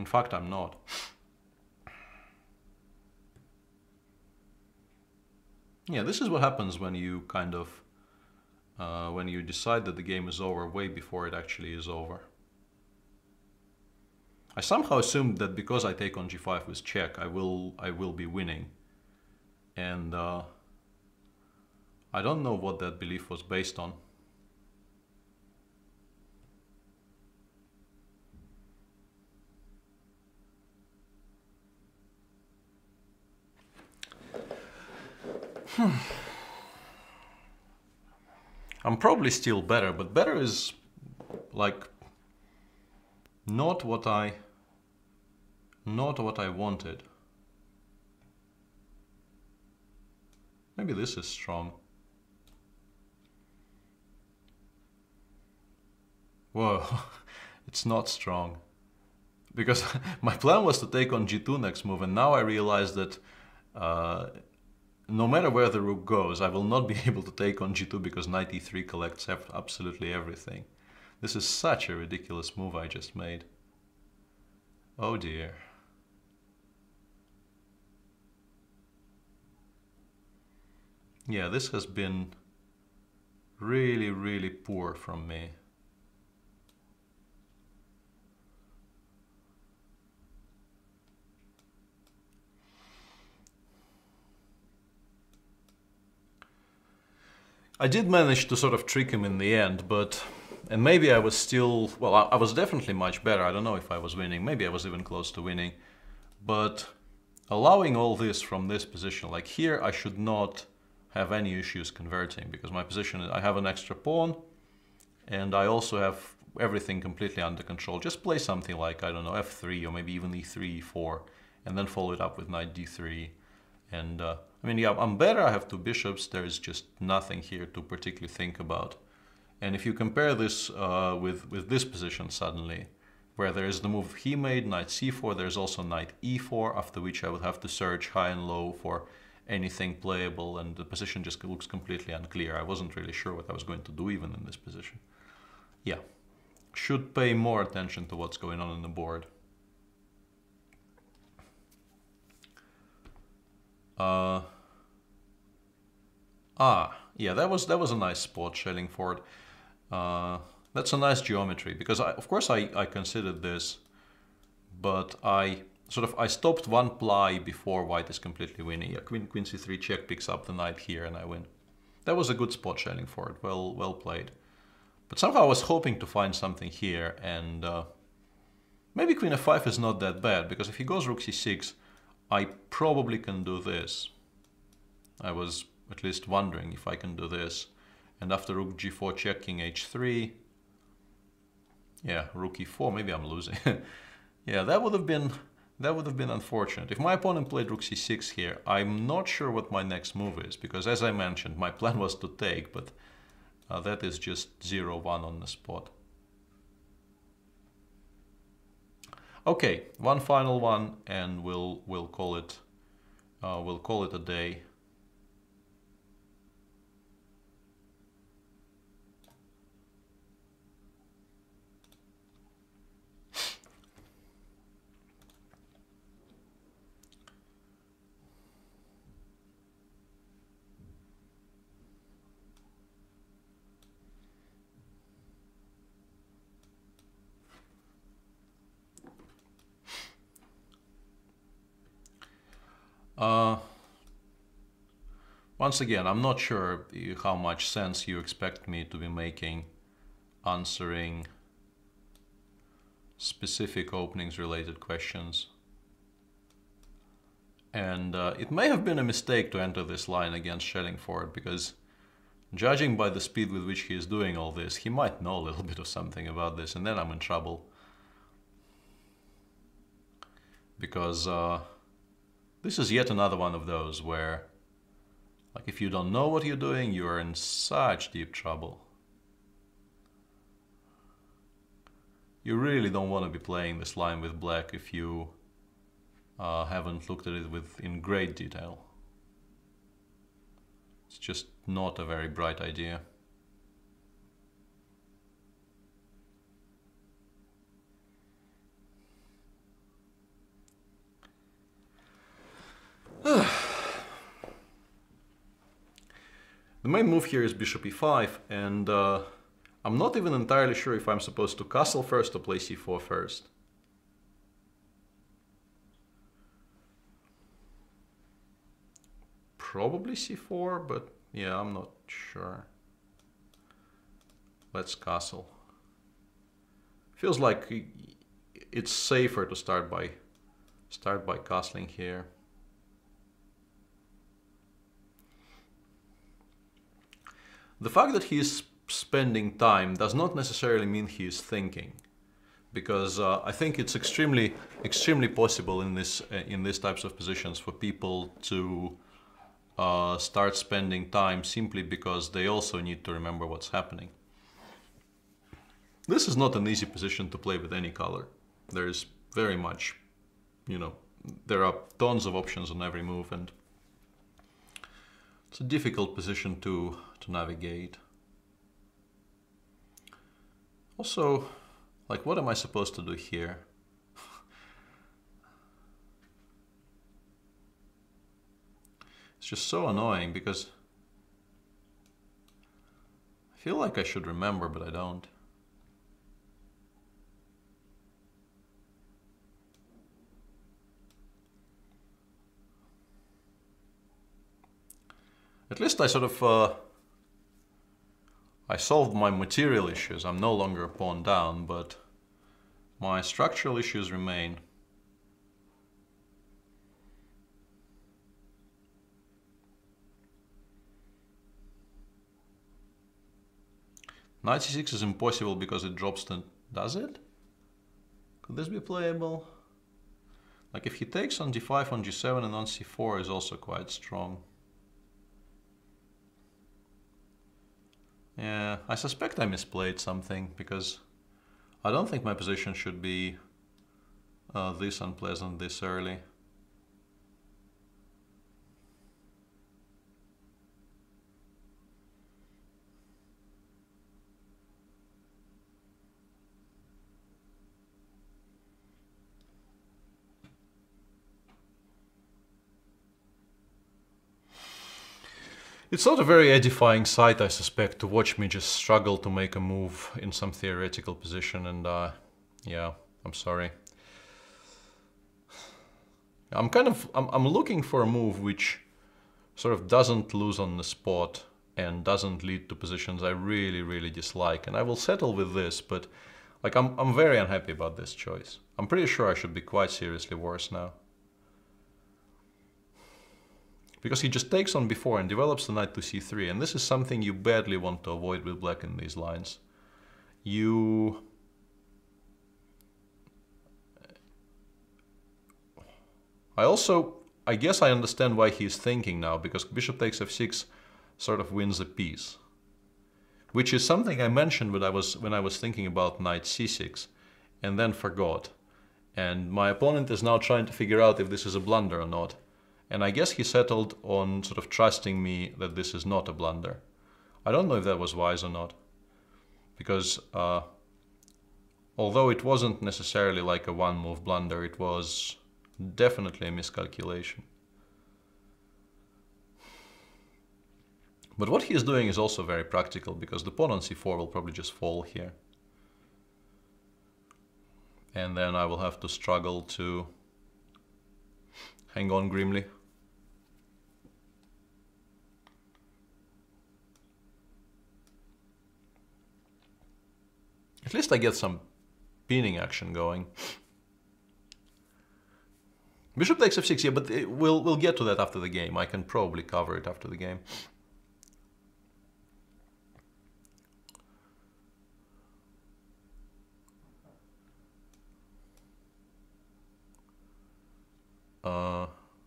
Speaker 1: In fact, I'm not. Yeah, this is what happens when you kind of when you decide that the game is over way before it actually is over. I somehow assumed that because I take on g5 with check, I will be winning, and I don't know what that belief was based on. I'm probably still better, but better is like not what I wanted. Maybe this is strong. Whoa, it's not strong. Because my plan was to take on g2 next move, and now I realize that no matter where the rook goes, I will not be able to take on g2 because knight e3 collects absolutely everything. This is such a ridiculous move I just made. Oh dear. Yeah, this has been really, really poor from me. I did manage to sort of trick him in the end, and maybe I was still, well, I was definitely much better. I don't know if I was winning. Maybe I was even close to winning. But allowing all this from this position, like here, I should not have any issues converting because my position is, I have an extra pawn and I also have everything completely under control. Just play something like, I don't know, f3 or maybe even e3, e4, and then follow it up with knight d3. And I mean, yeah, I'm better. I have two bishops. There is just nothing here to particularly think about. And if you compare this with this position suddenly, where there is the move he made, knight c4, there's also knight e4, after which I would have to search high and low for anything playable, and the position just looks completely unclear. I wasn't really sure what I was going to do even in this position. Yeah, should pay more attention to what's going on the board. Yeah, that was a nice spot, Schellingford. That's a nice geometry because of course I considered this, but I stopped one ply before white is completely winning. Yeah, queen c3 check picks up the knight here and I win. That was a good spot, Schellingford. Well played. But somehow I was hoping to find something here, and maybe queen f5 is not that bad because if he goes rook c6, I probably can do this. I was at least wondering if I can do this. And after rook g4 check, king h3. Yeah, rook e4, maybe I'm losing. Yeah, that would have been unfortunate. If my opponent played rook c6 here, I'm not sure what my next move is, because as I mentioned, my plan was to take, but that is just 0-1 on the spot. Okay, one final one, and we'll call it a day. Once again, I'm not sure how much sense you expect me to be making answering specific openings related questions. And it may have been a mistake to enter this line against Schellingford, because judging by the speed with which he is doing all this, he might know a little bit of something about this, and then I'm in trouble. Because this is yet another one of those where, like, if you don't know what you're doing, you are in such deep trouble. You really don't want to be playing this line with black if you haven't looked at it in great detail. It's just not a very bright idea. The main move here is bishop e5, and I'm not even entirely sure if I'm supposed to castle first or play c4 first. Probably c4, but yeah, I'm not sure. Let's castle. Feels like it's safer to start by castling here. The fact that he is spending time does not necessarily mean he is thinking, because I think it's extremely possible in these types of positions for people to start spending time simply because they also need to remember what's happening. This is not an easy position to play with any color. There's very much, you know, there are tons of options on every move, and it's a difficult position to navigate. Also, like, what am I supposed to do here? It's just so annoying because I feel like I should remember, but I don't. At least I sort of I solved my material issues. I'm no longer a pawn down, but my structural issues remain. Knight c6 is impossible because it drops the... Does it? Could this be playable? Like, if he takes on d5, on g7 and on c4 is also quite strong. Yeah, I suspect I misplayed something, because I don't think my position should be this unpleasant this early. It's not a very edifying sight, I suspect, to watch me just struggle to make a move in some theoretical position, and yeah, I'm sorry. I'm looking for a move which sort of doesn't lose on the spot and doesn't lead to positions I really dislike, and I will settle with this, but like I'm very unhappy about this choice. I'm pretty sure I should be quite seriously worse now. Because he just takes on before and develops the knight to c3, and this is something you badly want to avoid with black in these lines. I guess I understand why he's thinking now, because bishop takes f6 sort of wins a piece. Which is something I mentioned when I was thinking about knight c6, and then forgot. And my opponent is now trying to figure out if this is a blunder or not. And I guess he settled on sort of trusting me that this is not a blunder. I don't know if that was wise or not. Because although it wasn't necessarily like a one-move blunder, it was definitely a miscalculation. But what he is doing is also very practical, because the pawn on c4 will probably just fall here. And then I will have to struggle to hang on grimly. At least I get some pinning action going. Bishop takes f6, yeah, but we'll get to that after the game. I can probably cover it after the game.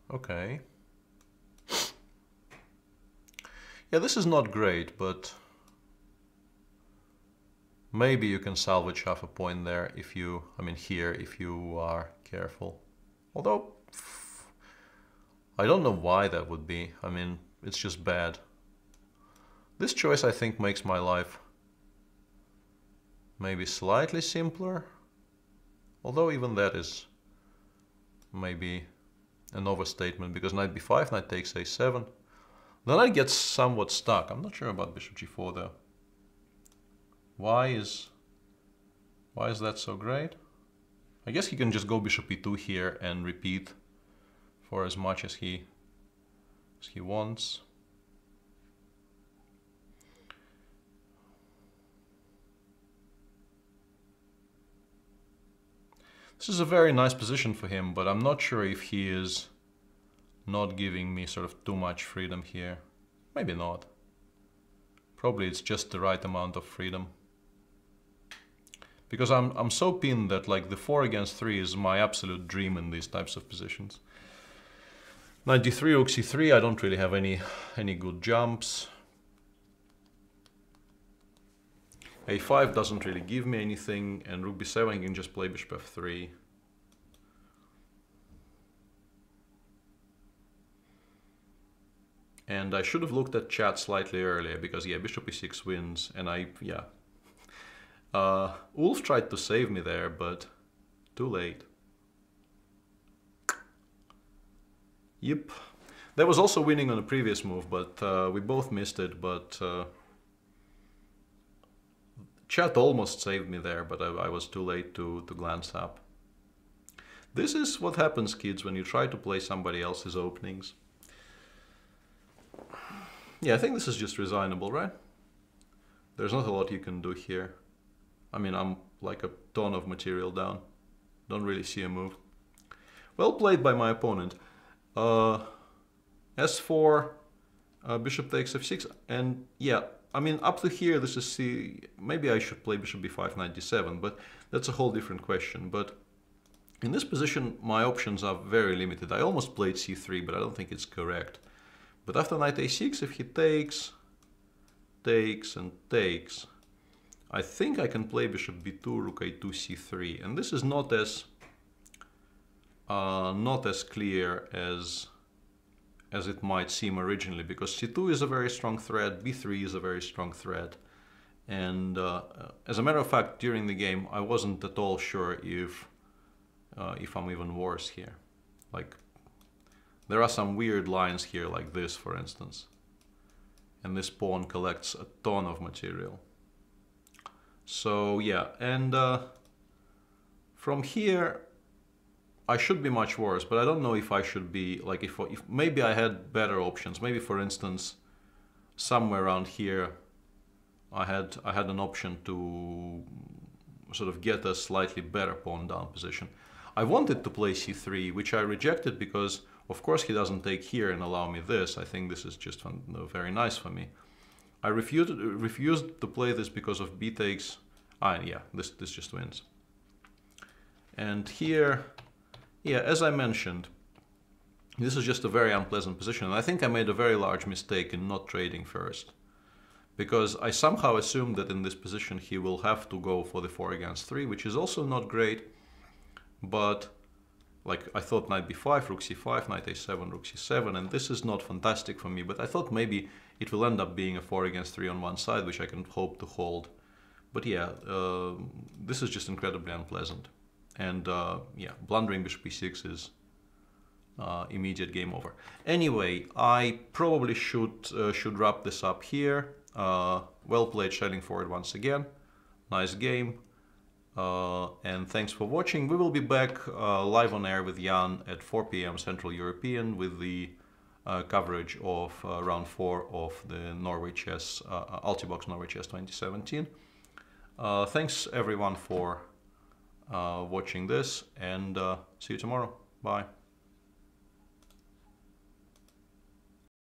Speaker 1: Okay. Yeah, this is not great, but maybe you can salvage half a point there if you, here, if you are careful. Although, I don't know why that would be. It's just bad. This choice, I think, makes my life maybe slightly simpler. Although even that is maybe an overstatement, because knight b5, knight takes a7. The knight gets somewhat stuck. I'm not sure about bishop g4 though. Why is that so great? I guess he can just go bishop e2 here and repeat for as much as he wants. This is a very nice position for him, but I'm not sure if he is not giving me sort of too much freedom here. Maybe not. Probably it's just the right amount of freedom. Because I'm so pinned that like the 4 against 3 is my absolute dream in these types of positions. Knight d3, rook c3, I don't really have any good jumps. a5 doesn't really give me anything, and rook b7 I can just play bishop f3. And I should have looked at chat slightly earlier, because yeah, bishop e6 wins, and Ulf tried to save me there, but too late. Yep. There was also winning on a previous move, but we both missed it, but chat almost saved me there, but I was too late to glance up. This is what happens, kids, when you try to play somebody else's openings. Yeah, I think this is just resignable, right? There's not a lot you can do here. I mean, I'm like a ton of material down. Don't really see a move. Well played by my opponent. S4, bishop takes f6, and yeah, I mean, up to here, this is C. Maybe I should play bishop b5, knight d7, but that's a whole different question. But in this position, my options are very limited. I almost played c3, but I don't think it's correct. But after knight a6, if he takes, and takes, I think I can play bishop b2, rook a2, c3, and this is not as clear as it might seem originally, because c2 is a very strong threat, b3 is a very strong threat, and as a matter of fact, during the game, I wasn't at all sure if I'm even worse here. Like, there are some weird lines here, like this, for instance, and this pawn collects a ton of material. So yeah, and from here, I should be much worse, but I don't know if I should be, like, if maybe I had better options. Maybe, for instance, somewhere around here, I had an option to sort of get a slightly better pawn down position. I wanted to play c3, which I rejected because, of course, he doesn't take here and allow me this. I think this is just very nice for me. I refused to play this because of b takes. Yeah, this just wins. And here, yeah, as I mentioned, this is just a very unpleasant position. And I think I made a very large mistake in not trading first, because I somehow assumed that in this position he will have to go for the 4 against 3, which is also not great. But like, I thought knight b5, rook c5, knight a7, rook c7, and this is not fantastic for me, but I thought maybe it will end up being a 4 against 3 on one side, which I can hope to hold. But yeah, this is just incredibly unpleasant. And yeah, blundering bishop e6 is immediate game over. Anyway, I probably should wrap this up here. Well played, shelling forward once again. Nice game. And thanks for watching. We will be back live on air with Jan at 4 p.m. Central European with the coverage of round 4 of the Norway Chess, Altibox Norway Chess 2017. Thanks everyone for watching this, and see you tomorrow. Bye.